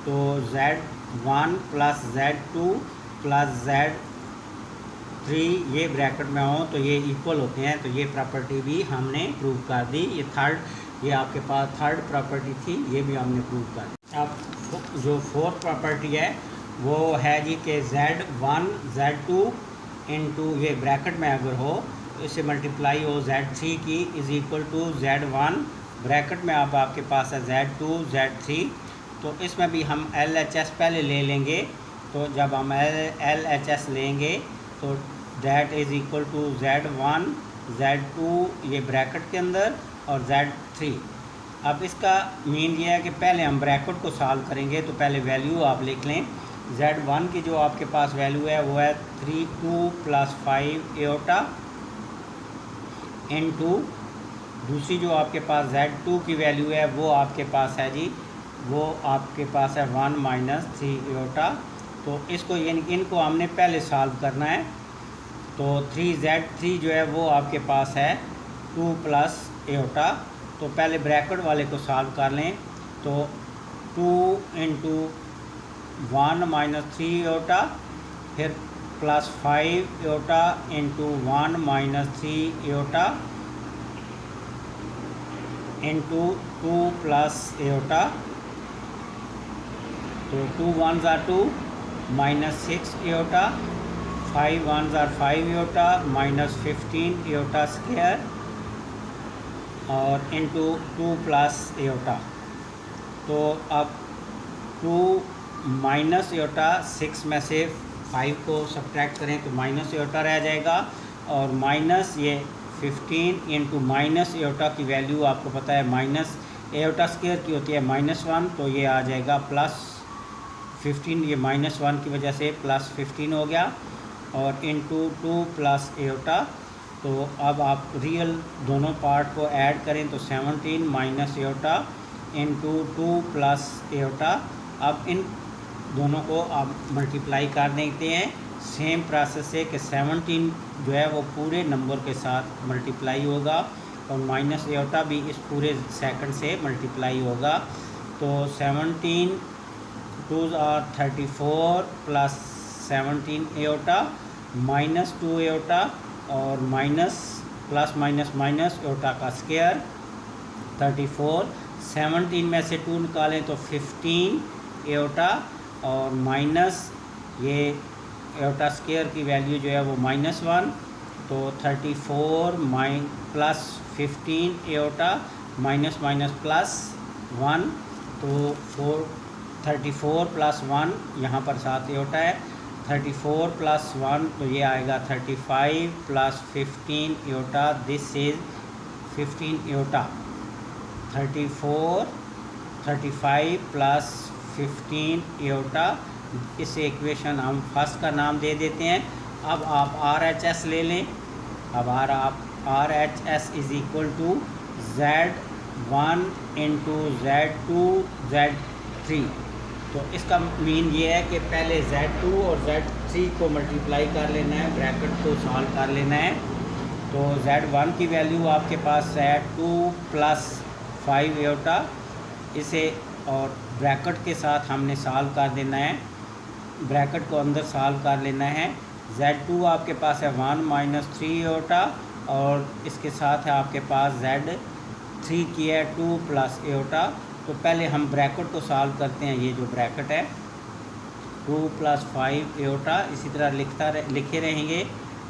तो Z1 + Z2 + Z3 ये ब्रैकेट में हो तो ये इक्वल होते हैं। तो ये प्रॉपर्टी भी हमने प्रूव कर दी। ये आपके पास थर्ड प्रॉपर्टी थी, ये भी हमने प्रूव कर दी। अब जो फोर्थ प्रॉपर्टी है वो है जी कि Z1 Z2 इंटू ये ब्रैकेट में अगर हो तो इससे मल्टीप्लाई हो Z3 की = Z1 ब्रैकेट में। अब आपके पास है Z2 Z3। तो इसमें भी हम LHS पहले ले लेंगे। तो जब हम LHS लेंगे तो दैट = Z1 Z2 ये ब्रैकेट के अंदर और Z3। अब इसका मीन ये है कि पहले हम ब्रैकेट को सॉल्व करेंगे। तो पहले वैल्यू आप लिख लें। Z1 की जो आपके पास वैल्यू है वो है 2 + 5 एयोटा इनटू दूसरी जो आपके पास Z2 की वैल्यू है वो आपके पास है जी, वो आपके पास है 1 - 3 एयोटा। तो इसको इनको हमने पहले सॉल्व करना है। तो 3Z3 जो है वो आपके पास है 2 + एयोटा। तो पहले ब्रैकेट वाले को सॉल्व कर लें। तो 2 × 1 - 3 एयोटा, फिर +5 aorta into 1 - 3 aorta into 2 + aorta. तो 2 1s are 2 -6 aorta, 5 1s are 5 aorta -15 aorta square और इंटू 2 + एयोटा। तो अब 2 - एयोटा 6 में से 5 को सब्ट्रैक्ट करें तो माइनस एयोटा रह जाएगा, और माइनस ये 15 इंटू माइनस एयोटा की वैल्यू आपको पता है माइनस एयोटा स्क्वायर की होती है -1। तो ये आ जाएगा +15, ये -1 की वजह से +15 हो गया, और इंटू 2 + एयोटा। तो अब आप रियल दोनों पार्ट को ऐड करें तो 17 - एयोटा इंटू 2 + एयोटा। अब इन दोनों को आप मल्टीप्लाई कर देते हैं सेम प्रोसेस से कि 17 जो है वो पूरे नंबर के साथ मल्टीप्लाई होगा, और माइनस एयोटा भी इस पूरे सेकंड से मल्टीप्लाई होगा। तो 17 2s are 34 + 17 एयोटा, -2 एयोटा और minus plus minus minus iota का स्क्वायर 34। 17 में से 2 निकालें तो 15 एयोटा और माइनस ये एयोटा स्क्वायर की वैल्यू जो है वो -1, तो 34 plus 15 aorta minus minus plus 1, तो 34 प्लस 1 यहाँ पर 7 एयोटा है। 34 प्लस 1 तो ये आएगा 35 plus 15 aorta, this is 15 aorta. 35 plus 15 aorta, इस इक्वेशन हम फर्स्ट का नाम दे देते हैं। अब आप RHS ले लें। अब RHS is equal to Z1 into Z2 Z3। तो इसका मीन ये है कि पहले Z2 और Z3 को मल्टीप्लाई कर लेना है, ब्रैकेट को सॉल्व कर लेना है। तो Z1 की वैल्यू आपके पास है 2 प्लस 5 एयोटा, इसे और ब्रैकेट के साथ हमने सॉल्व कर देना है, ब्रैकेट को अंदर सॉल्व कर लेना है। Z2 आपके पास है 1 माइनस 3 एयोटा और इसके साथ है आपके पास Z3 की है 2 प्लस एयोटा। तो पहले हम ब्रैकेट को सॉल्व करते हैं, ये जो ब्रैकेट है 2 प्लस 5 एयोटा, इसी तरह लिखे रहेंगे।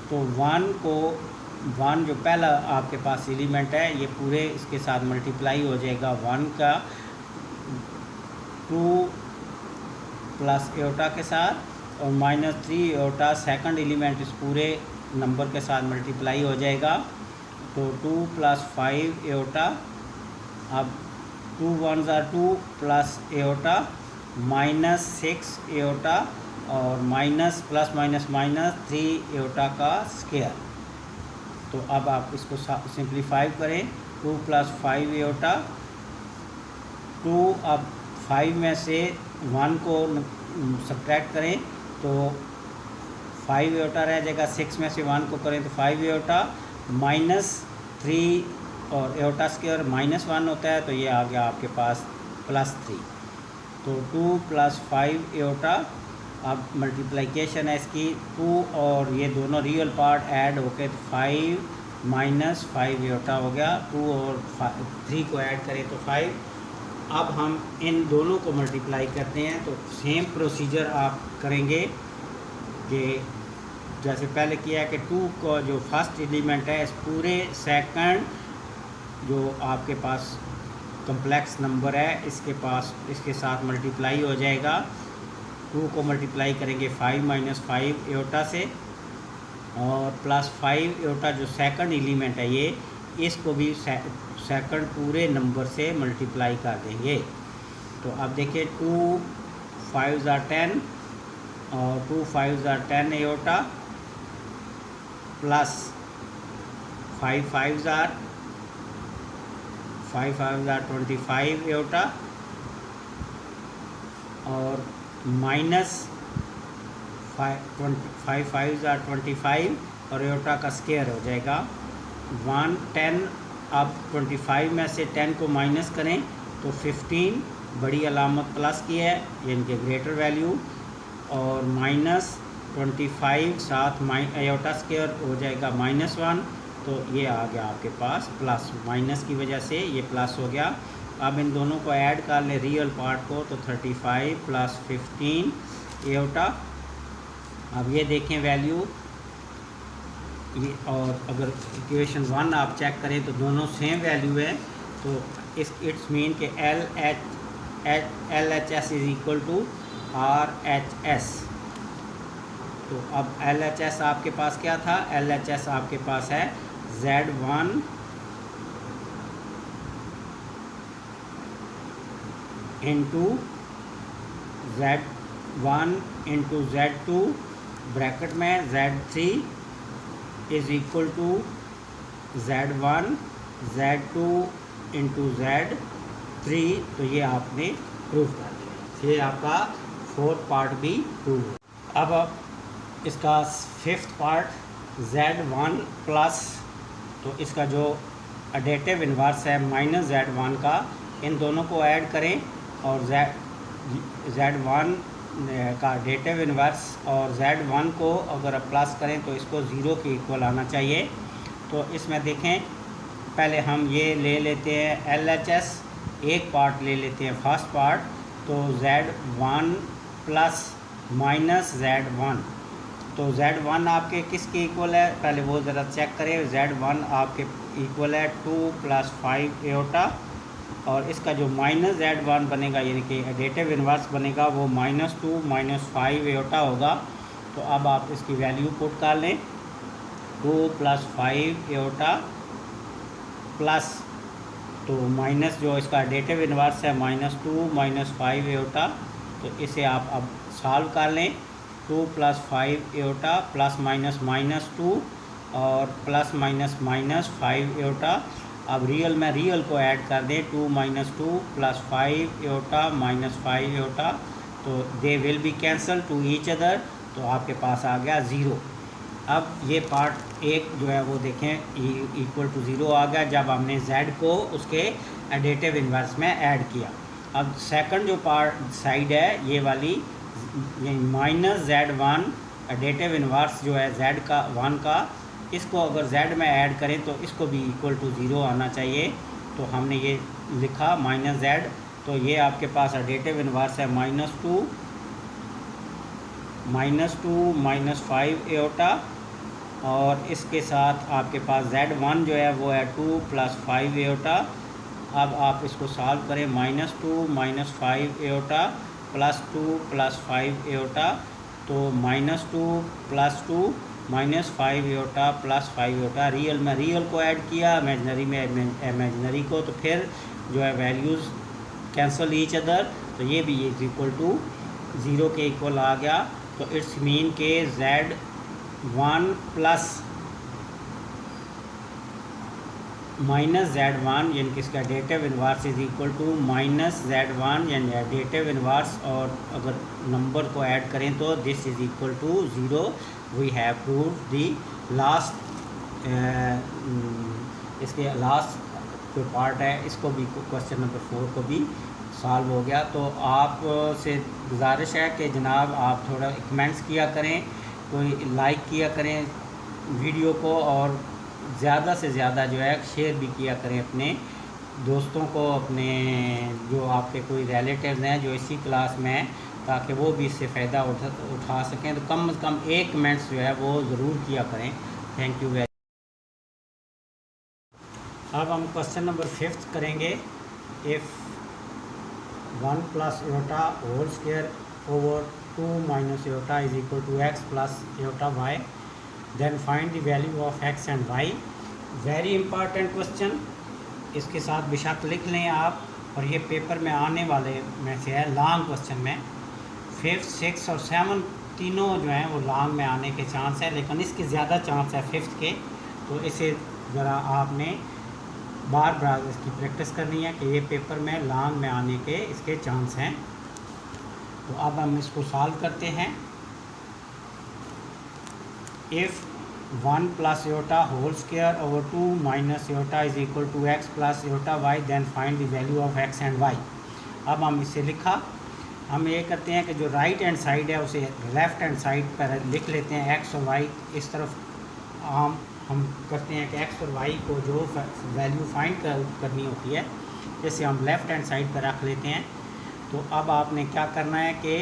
तो 1 जो पहला आपके पास एलिमेंट है ये पूरे इसके साथ मल्टीप्लाई हो जाएगा 1 का 2 प्लस एयोटा के साथ, और -3 एयोटा सेकंड एलिमेंट इस पूरे नंबर के साथ मल्टीप्लाई हो जाएगा। तो 2 प्लस 5 एयोटा, अब 2 1 2 प्लस एयोटा -6 एयोटा और minus plus minus minus 3 aorta का स्क्वायर। तो अब आप इसको सिंप्लीफाई करें। 2 प्लस 5 एयोटा, 2 अब 5 में से 1 को सब्ट्रैक्ट करें तो 5 एयोटा रह जाएगा। 6 में से 1 को करें तो 5 एयोटा, -3 और एयोटा स्क्वायर -1 होता है, तो ये आ गया आपके पास +3। तो 2 प्लस 5 एयोटा, अब मल्टीप्लिकेशन है इसकी, 2 और ये दोनों रियल पार्ट ऐड होके 5 माइनस 5 एयोटा हो गया। 2 और 3 को ऐड करें तो 5। अब हम इन दोनों को मल्टीप्लाई करते हैं, तो सेम प्रोसीजर आप करेंगे कि जैसे पहले किया कि 2 का जो फर्स्ट एलिमेंट है इस पूरे सेकंड जो आपके पास कम्प्लेक्स नंबर है इसके साथ मल्टीप्लाई हो जाएगा। 2 को मल्टीप्लाई करेंगे 5 माइनस 5 एयोटा से, और +5 एयोटा जो सेकंड एलिमेंट है ये, इसको भी सेकंड पूरे नंबर से मल्टीप्लाई कर देंगे। तो अब देखिए 2 5 10 और 2 5 10 एयोटा प्लस 5 5 25 एयोटा और माइनस 5 5 25 और एयोटा का स्क्वायर हो जाएगा 110। अब 25 में से 10 को माइनस करें तो 15, बड़ी अलामत प्लस की है यानी कि ग्रेटर वैल्यू, और -25 साथ एयोटा स्क्वायर हो जाएगा -1, तो ये आ गया आपके पास प्लस, माइनस की वजह से ये प्लस हो गया। अब इन दोनों को ऐड कर ले रियल पार्ट को, तो 35 प्लस 15 एयोटा। अब ये देखें वैल्यू ये, और अगर इक्वेशन 1 आप चेक करें तो दोनों सेम वैल्यू है, तो इट्स मीन के LHS is equal to RHS। तो अब LHS आपके पास क्या था? LHS आपके पास है Z1 into Z1 into Z2 bracket में Z3 is equal to Z1 Z2 into Z3। तो ये आपने प्रूव कर दिया, ये आपका 4th पार्ट भी प्रूव। अब इसका 5th पार्ट Z1 प्लस, तो इसका जो एडिटिव इन्वर्स है -Z1 का, इन दोनों को ऐड करें और Z1 का डेटिव इन्वर्स और Z1 को अगर आप प्लस करें तो इसको 0 के इक्वल आना चाहिए। तो इसमें देखें, पहले हम ये ले लेते हैं LHS, एक पार्ट ले लेते हैं फर्स्ट पार्ट, तो Z1 प्लस माइनस Z1, तो Z1 आपके किसके इक्वल है, पहले वो ज़रा चेक करें। Z1 आपके इक्वल है 2 + 5 एयोटा, और इसका जो माइनस Z1 बनेगा यानी कि एडेटिव इन्वर्स बनेगा वो -2 - 5 एयोटा होगा। तो अब आप इसकी वैल्यू पुट कर लें, 2 + 5 एयोटा प्लस, तो माइनस जो इसका एडेटिव इन्वर्स है -2 - 5 एयोटा, तो इसे आप अब सॉल्व कर लें। 2 + 5 एयोटा प्लस माइनस -2 और प्लस माइनस -5 एयोटा। अब रियल में रियल को ऐड कर दें, 2 - 2 + 5 एयोटा -5 एयोटा, तो they will be cancel two each other, तो आपके पास आ गया 0। अब ये पार्ट एक जो है वो देखें इक्वल टू 0 आ गया जब हमने Z को उसके एडेटिव इन्वर्स में ऐड किया। अब सेकंड जो पार्ट साइड है ये वाली, ये -Z1 एडेटिव इन्वर्स जो है Z1 का, इसको अगर Z में ऐड करें तो इसको भी इक्वल टू 0 आना चाहिए। तो हमने ये लिखा -Z, तो ये आपके पास एडेटिव इन्वर्स है -2 - 5 एयोटा, और इसके साथ आपके पास Z1 जो है वो है 2 + 5 एयोटा। अब आप इसको सॉल्व करें, -2 - 5 एयोटा प्लस 2 + 5 एयोटा, तो -2 + 2 -5 एयोटा प्लस 5 एयोटा। रियल में रियल को ऐड किया, इमेजनरी में इमेजनरी को, तो फिर जो है वैल्यूज़ कैंसल ईच अदर, तो ये भी इज इक्वल टू 0 के इक्वल आ गया। तो इट्स मीन के Z1 प्लस -Z1 यानी कि इसका additive inverse is equal to -Z1 यानी एडेटिव इन्वर्स, और अगर नंबर को ऐड करें तो this is equal to 0। We have proved the last, इसके लास्ट जो पार्ट है इसको भी, क्वेश्चन नंबर 4 को भी सॉल्व हो गया। तो आप से गुजारिश है कि जनाब आप थोड़ा कमेंट्स किया करें, कोई लाइक किया करें वीडियो को, और ज़्यादा से ज़्यादा जो है शेयर भी किया करें अपने दोस्तों को, अपने जो आपके कोई रिलेटिव्स हैं जो इसी क्लास में हैं, ताकि वो भी इससे फ़ायदा उठा सकें। तो कम से कम एक कमेंट्स जो है वो ज़रूर किया करें। Thank you very. अब हम क्वेश्चन नंबर 5 करेंगे। If 1 + iota whole square over 2 - iota is equal to x + iota y, then find the value of x and y। Very important question, इसके साथ बेशक लिख लें आप, और ये पेपर में आने वाले में से है लॉन्ग क्वेश्चन में। 5th, 6th और 7 तीनों जो हैं वो लॉन्ग में आने के चांस है, लेकिन इसके ज़्यादा चांस है 5th के। तो इसे ज़रा आपने बार बार इसकी प्रैक्टिस करनी है कि ये पेपर में लॉन्ग में आने के इसके चांस हैं। तो अब हम इसको सॉल्व करते हैं। If 1 + iota whole square over 2 - iota is equal to x + iota y, then find the value of x and y। अब हम इसे लिखा, हम ये करते हैं कि जो राइट हैंड साइड है उसे लेफ़्ट हैंड साइड पर लिख लेते हैं, x और y इस तरफ। हम करते हैं कि x और y को जो वैल्यू फाइंड करनी होती है, जैसे हम लेफ़्ट हैंड साइड पर रख लेते हैं। तो अब आपने क्या करना है कि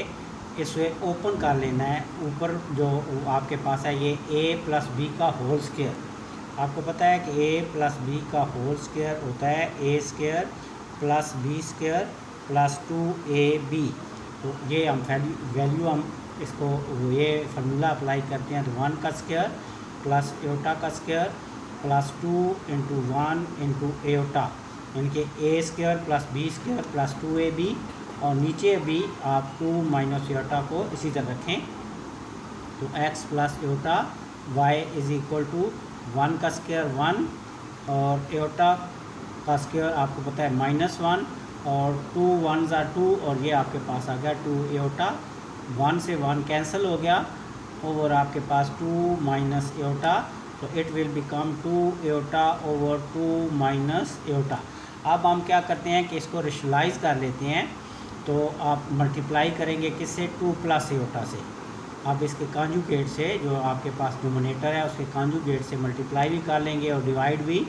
इसे ओपन कर लेना है। ऊपर जो आपके पास है ये a + b का होल स्क्वायर, आपको पता है कि a + b का होल स्क्वायर होता है a² + b² + 2ab। तो ये हम वैल्यू हम इसको ये फार्मूला अप्लाई करते हैं, तो 1 का स्क्वायर प्लस एयोटा का स्क्वायर प्लस 2 × 1 × एयोटा, यानी कि a² + b² + 2ab, और नीचे भी आप 2 - एयोटा को इसी तरह रखें। तो x + iota y is equal to 1 का स्क्वायर 1 और एयोटा का स्क्वायर आपको पता है -1, और 2 1s are 2, और ये आपके पास आ गया 2 एयोटा। 1 से 1 कैंसिल हो गया, ओवर आपके पास 2 - एयोटा, तो it will become 2 iota over 2 - aorta. अब हम क्या करते हैं कि इसको रेशनलाइज कर लेते हैं। तो आप मल्टीप्लाई करेंगे किससे, 2 प्लस एयोटा से। आप इसके कॉन्जुगेट से, जो आपके पास डिनोमिनेटर है उसके कॉन्जुगेट से मल्टीप्लाई भी कर लेंगे और डिवाइड भी,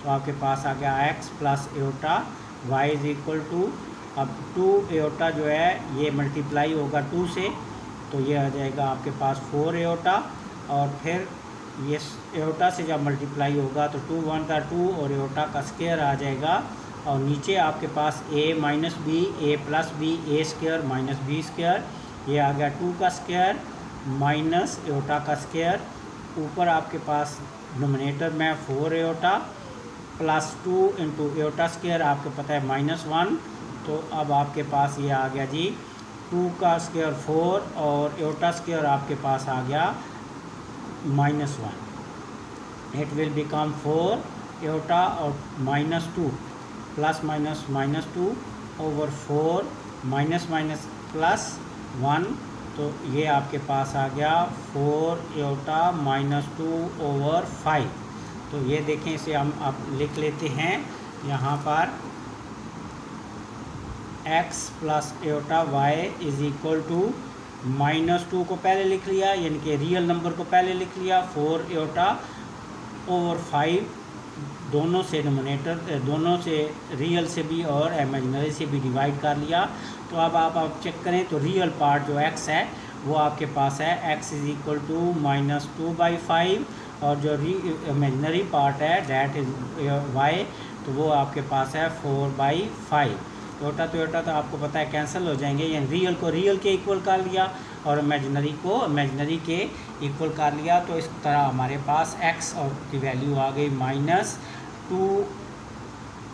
तो आपके पास आ गया x plus iota y is equal to, अब 2 एयोटा जो है ये मल्टीप्लाई होगा 2 से, तो ये आ जाएगा आपके पास 4 एयोटा, और फिर ये एयोटा से जब मल्टीप्लाई होगा तो 2 1 का 2 और एयोटा का स्क्वायर आ जाएगा, और नीचे आपके पास a minus b, a plus b, a square minus b square, ये आ गया 2 का स्क्वायर माइनस एयोटा का स्क्वायर, ऊपर आपके पास डिनोमिनेटर में 4 iota plus 2 into iota square आपको पता है -1, तो अब आपके पास ये आ गया जी 2 का स्क्वायर 4 और एयोटा स्क्वायर आपके पास आ गया -1, इट विल बिकम 4 एयोटा और -2 plus minus -2 over 4 minus minus plus 1, तो ये आपके पास आ गया 4 एयोटा -2 ओवर 5। तो ये देखें, इसे हम आप लिख लेते हैं यहाँ पर x plus iota y is equal to -2 को पहले लिख लिया, यानी कि रियल नंबर को पहले लिख लिया, 4 एयोटा ओवर 5, दोनों से डिनोमिनेटर, दोनों से रियल से भी और इमेजिनरी से भी डिवाइड कर लिया। तो अब आप चेक करें तो रियल पार्ट जो x है वो आपके पास है x इज इक्वल टू -2/5, और जो इमेजिनरी पार्ट है डैट इज y, तो वो आपके पास है 4/5। एयोटा तो एयोटा तो आपको पता है कैंसिल हो जाएंगे, यानी रियल को रियल के इक्वल कर लिया और इमेजिनरी को इमेजिनरी के इक्वल कर लिया। तो इस तरह हमारे पास x और की वैल्यू आ गई -2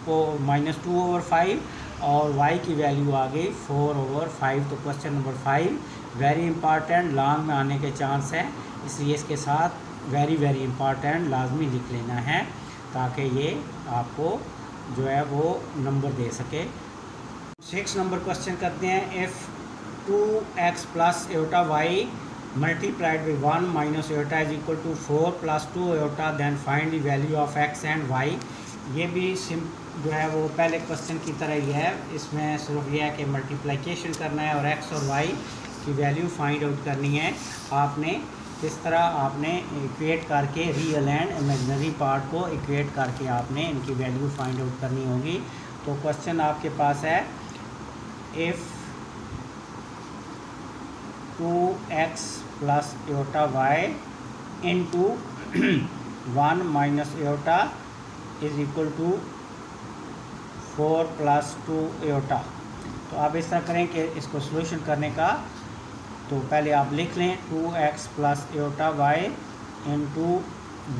ओवर 5 और y की वैल्यू आ गई 4 ओवर 5। तो question number 5 very important, long में आने के चांस है, इसलिए इसके साथ वेरी वेरी इंपॉर्टेंट लाजमी लिख लेना है ताकि ये आपको जो है वो नंबर दे सके। 6 नंबर क्वेश्चन करते हैं, if 2x plus iota y multiplied by 1 minus iota is equal to 4 plus 2 iota then find the value of x and y। ये भी जो है वो पहले क्वेश्चन की तरह ही है, इसमें सिर्फ यह है कि मल्टीप्लिकेशन करना है और x और y की वैल्यू फाइंड आउट करनी है। आपने किस तरह आपने इक्वेट करके रियल एंड इमेजिनरी पार्ट को इक्वेट करके आपने इनकी वैल्यू फाइंड आउट करनी होगी। तो क्वेश्चन आपके पास है, if 2x plus iota y into 1 minus iota is equal to 4 plus 2 iota. तो आप इस तरह करें कि इसको सोल्यूशन करने का, तो पहले आप लिख लें 2x plus iota y into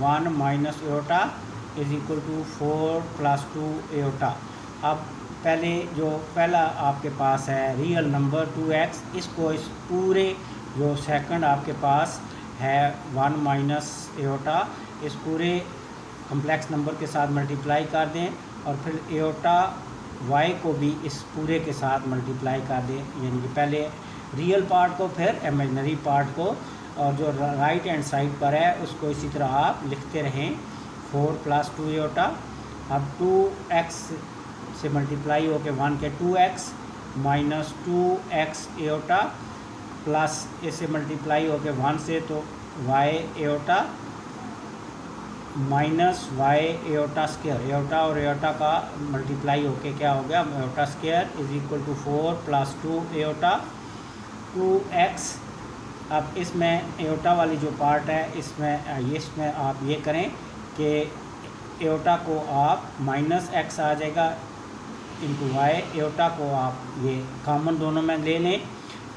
1 minus iota is equal to 4 plus 2 iota. अब पहले जो पहला आपके पास है रियल नंबर 2x, इसको इस पूरे जो सेकंड आपके पास है 1 माइनस एयोटा, इस पूरे कम्प्लेक्स नंबर के साथ मल्टीप्लाई कर दें और फिर एयोटा y को भी इस पूरे के साथ मल्टीप्लाई कर दें, यानी कि पहले रियल पार्ट को फिर इमेजिनरी पार्ट को, और जो राइट हैंड साइड पर है उसको इसी तरह आप लिखते रहें 4 प्लस 2 एयोटा। अब 2x से मल्टीप्लाई होकर 1 के 2x minus 2x iota plus इससे मल्टीप्लाई होकर 1 से तो y iota minus y iota square, iota और एयोटा का मल्टीप्लाई होके क्या हो गया iota square is equal to 4 plus 2 iota 2x। अब इसमें एयोटा वाली जो पार्ट है इसमें आप ये करें कि एयोटा को आप माइनस x आ जाएगा इंटू y, एयोटा को आप ये कॉमन दोनों में ले लें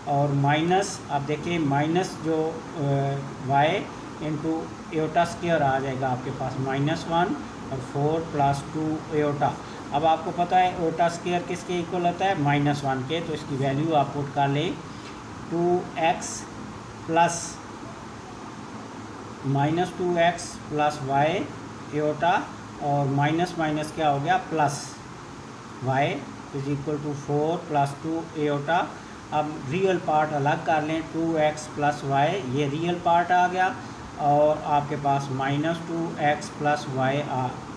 और माइनस, आप देखिए माइनस जो y इंटू एयोटा स्क्वायर आ जाएगा आपके पास -1 और 4 प्लस 2 एयोटा। अब आपको पता है एयोटा स्क्वायर किसके इक्वल होता है -1 के, तो इसकी वैल्यू आप पुट कर लें 2x plus -2x plus y iota और माइनस माइनस क्या हो गया plus y is equal to 4 plus 2 iota. अब रियल पार्ट अलग कर लें 2x प्लस y, ये रियल पार्ट आ गया और आपके पास -2x प्लस y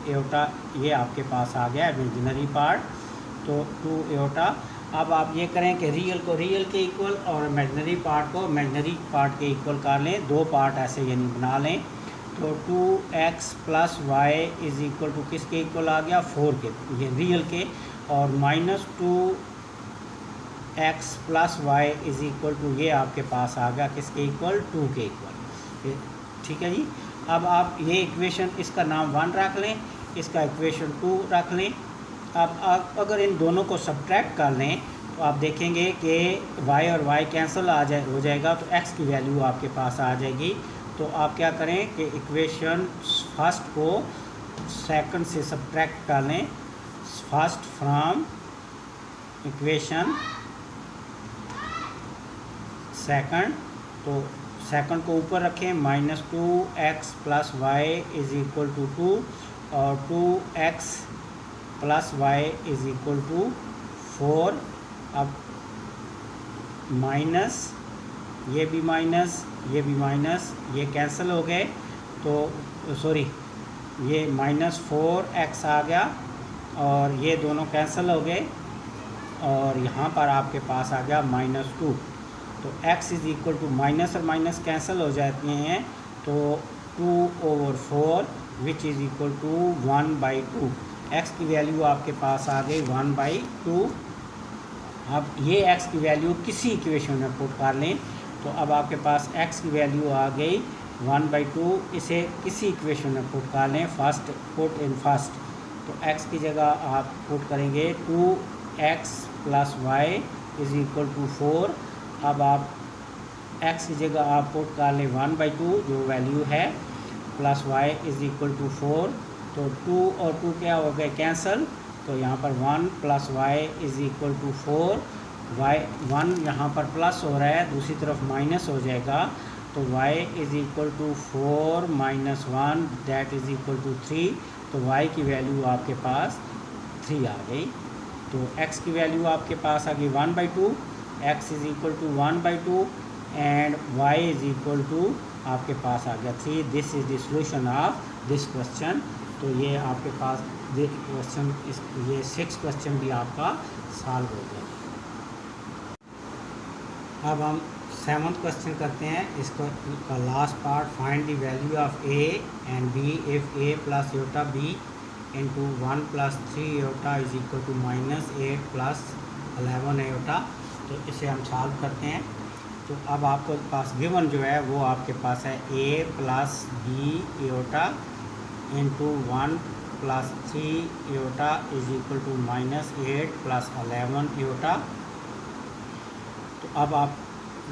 एयोटा ये आपके पास आ गया इमेजिनरी पार्ट, तो 2 एयोटा। अब आप ये करें कि रियल को रियल के इक्वल और इमेजनरी पार्ट को इमेजनरी पार्ट के इक्वल कर लें, दो पार्ट ऐसे यानी बना लें। तो 2x plus y is equal to किसके इक्वल आ गया, 4 के, ये रियल के, और -2x plus y is equal to ये आपके पास आ गया किसके इक्वल, 2 के इक्वल। ठीक है जी। अब आप ये इक्वेशन, इसका नाम 1 रख लें, इसका इक्वेशन 2 रख लें। अब आप अगर इन दोनों को सब्ट्रैक्ट कर लें तो आप देखेंगे कि y और y कैंसिल हो जाएगा, तो x की वैल्यू आपके पास आ जाएगी। तो आप क्या करें कि इक्वेशन फर्स्ट को सेकंड से सब्ट्रैक्ट कर लें, फर्स्ट फ्रॉम इक्वेशन सेकंड, तो सेकंड को ऊपर रखें, -2x plus y is equal to 2 और 2x plus y is equal to 4। अब माइनस, ये भी माइनस, ये भी माइनस, ये कैंसिल हो गए, तो सॉरी ये -4x आ गया और ये दोनों कैंसिल हो गए, और यहाँ पर आपके पास आ गया -2। तो x is equal to, minus और माइनस कैंसिल हो जाते हैं, तो 2/4 which is equal to 1/2। x की वैल्यू आपके पास आ गई 1/2। अब ये x की वैल्यू किसी इक्वेशन में पुट कर लें, तो अब आपके पास x की वैल्यू आ गई 1/2। इसे किसी इक्वेशन में पुट कर लें, फर्स्ट पुट इन फर्स्ट, तो x की जगह आप पुट करेंगे 2x plus y is equal to 4। अब आप x की जगह आप पुट कर लें 1/2 जो वैल्यू है, plus y is equal to 4, तो 2 और 2 क्या हो गए, कैंसल, तो यहाँ पर 1 plus y is equal to 4। Y 1 यहाँ पर प्लस हो रहा है, दूसरी तरफ माइनस हो जाएगा, तो y is equal to 4 minus 1 that is equal to 3। तो y की वैल्यू आपके पास 3 आ गई। तो x की वैल्यू आपके पास आ गई 1/2, x is equal to 1/2 and y is equal to आपके पास आ गया 3। This is the solution of this question. तो ये आपके पास ये क्वेश्चन, ये 6 क्वेश्चन भी आपका सॉल्व हो गया। अब हम 7th क्वेश्चन करते हैं, इसका का last part, find the value of a and b if a plus iota b into 1 plus 3 iota is equal to -8 plus 11 iota. तो इसे हम सॉल्व करते हैं। तो अब आपके पास गिवन जो है वो आपके पास है a plus b iota into 1 plus 3 iota is equal to -8 plus 11 iota. तो अब आप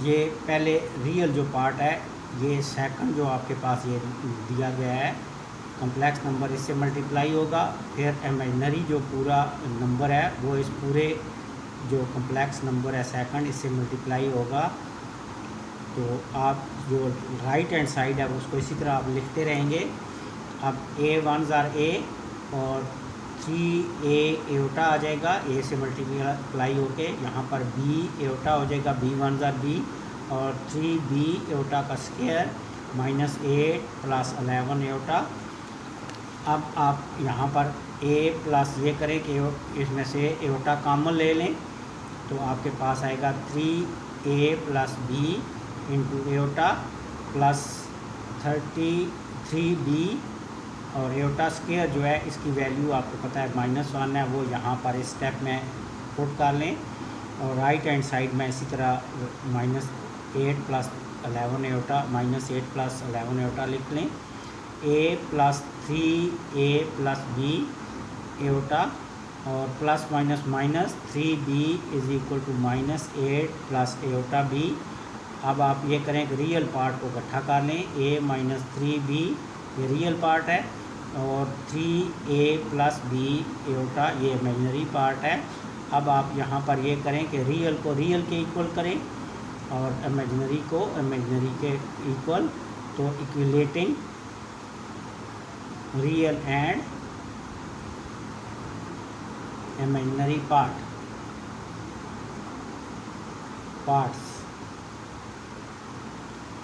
ये पहले रियल जो पार्ट है, ये सेकंड जो आपके पास ये दिया गया है कॉम्प्लेक्स नंबर, इससे मल्टीप्लाई होगा, फिर इमेजिनरी जो पूरा नंबर है वो इस पूरे जो कॉम्प्लेक्स नंबर है सेकंड, इससे मल्टीप्लाई होगा। तो आप जो राइट हैंड साइड है उसको इसी तरह आप लिखते रहेंगे। अब a1 ज़ार a और 3a एयोटा आ जाएगा, a से मल्टीप्लाई होके, यहाँ पर b एयोटा हो जाएगा, b1 ज़ार b और 3b एयोटा का स्क्वायर -8 प्लस 11 एयोटा। अब आप यहाँ पर a प्लस ये करें कि इसमें से एयोटा कॉमन ले लें, तो आपके पास आएगा 3a plus b into aorta plus 33b और एयोटा स्क्वायर जो है इसकी वैल्यू आपको पता है -1 है, वो यहाँ पर इस स्टेप में पुट कर लें। और राइट हैंड साइड में इसी तरह -8 प्लस 11 एयोटा -8 प्लस 11 एयोटा लिख लें। a plus 3a plus b iota और plus minus minus 3b is equal to -8 plus iota b। अब आप ये करें कि रियल पार्ट को इकट्ठा कर लें, a माइनस 3b ये रियल पार्ट है और 3a प्लस b एयोटा ये इमेजिनरी पार्ट है। अब आप यहाँ पर ये करें कि रियल को रियल के इक्वल करें और इमेजिनरी को इमेजिनरी के इक्वल, तो equating real and imaginary parts.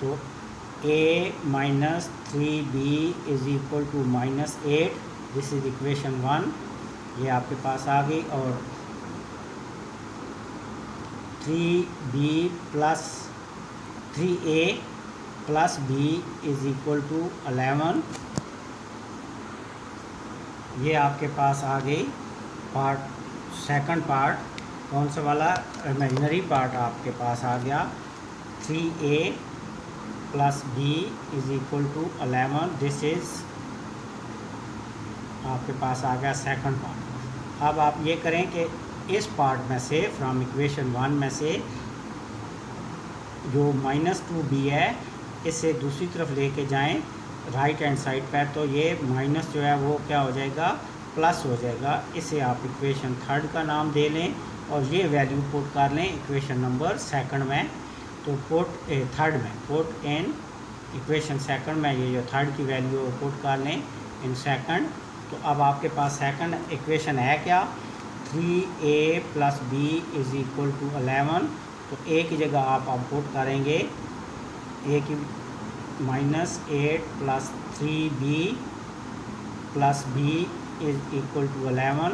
तो a minus 3b is equal to -8, this is equation 1, ये आपके पास आ गई। और 3b plus 3a plus b is equal to 11। ये आपके पास आ गई पार्ट, सेकंड पार्ट। कौन सा वाला? इमेजिनरी पार्ट आपके पास आ गया 3a plus b is equal to 11। This is आपके पास आ गया सेकंड पार्ट। अब आप ये करें कि इस पार्ट में से, फ्रॉम इक्वेशन 1 में से जो -2b है इसे दूसरी तरफ लेके जाएं राइट हैंड साइड पर, तो ये माइनस जो है वो क्या हो जाएगा? प्लस हो जाएगा। इसे आप इक्वेशन थर्ड का नाम दे लें और ये वैल्यू पुट कर लें इक्वेशन नंबर सेकंड में। तो थर्ड में पुट इन इक्वेशन सेकंड में ये जो थर्ड की वैल्यू पुट कर लें इन सेकंड। तो अब आपके पास सेकंड इक्वेशन है क्या? 3a plus b is equal to 11। तो a की जगह आप पुट करेंगे a की -8 plus 3b plus b is equal to 11।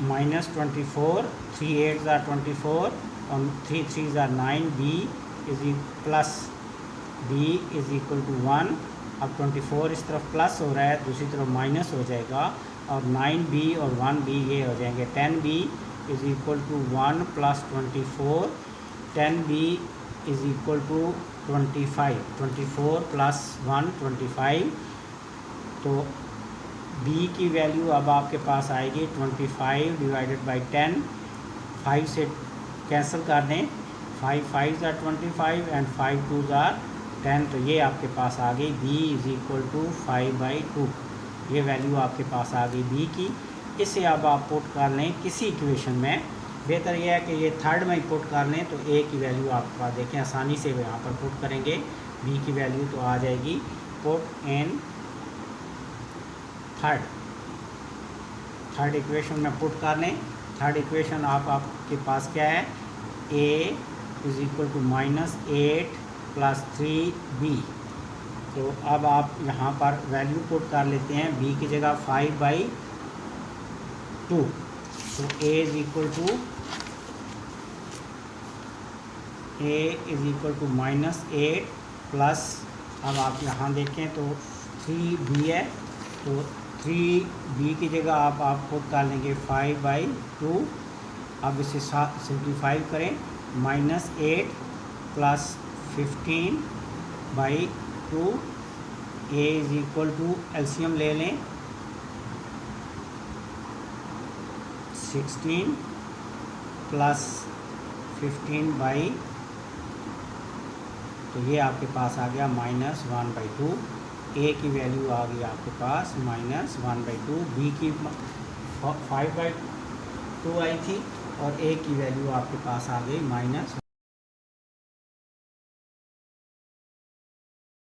-24, 3 8s are 24 और 3 3s are 9। b is plus b is equal to 1। अब 24 इस तरफ प्लस हो रहा है, दूसरी तरफ माइनस हो जाएगा और 9b और 1b ये हो जाएंगे 10b is equal to 1 plus 24। 10b is equal to 25। 24 plus 1 25। तो b की वैल्यू अब आपके पास आएगी 25 डिवाइडेड बाई 10। 5 से कैंसिल कर दें, 5 5s are 25 and 5 2s are 10। तो ये आपके पास आ गई b इज़ इक्वल टू 5/2। ये वैल्यू आपके पास आ गई b की। इसे अब आप पुट कर लें किसी इक्वेशन में। बेहतर यह है कि ये थर्ड में ही पुट कर लें, तो a की वैल्यू आपके पास देखें आसानी से यहाँ पर पुट करेंगे। b की वैल्यू तो आ जाएगी पुट इन थर्ड इक्वेशन में पुट कर लें। थर्ड इक्वेशन आपके पास क्या है? a is equal to -8 plus 3b। तो अब आप यहाँ पर वैल्यू पुट कर लेते हैं b की जगह 5/2। तो a is equal to -8 plus, अब आप यहाँ देखें तो 3b है, तो 3b की जगह आप पुट कर लेंगे 5/2। अब इसे सिंप्लीफाई करें, -8 plus 15/2। a is equal to LCM ले लें 16 प्लस 15/, तो ये आपके पास आ गया -1/2। a की वैल्यू आ गई आपके पास -1/2। b की 5/2 आई थी और a की वैल्यू आपके पास आ गई -1/2।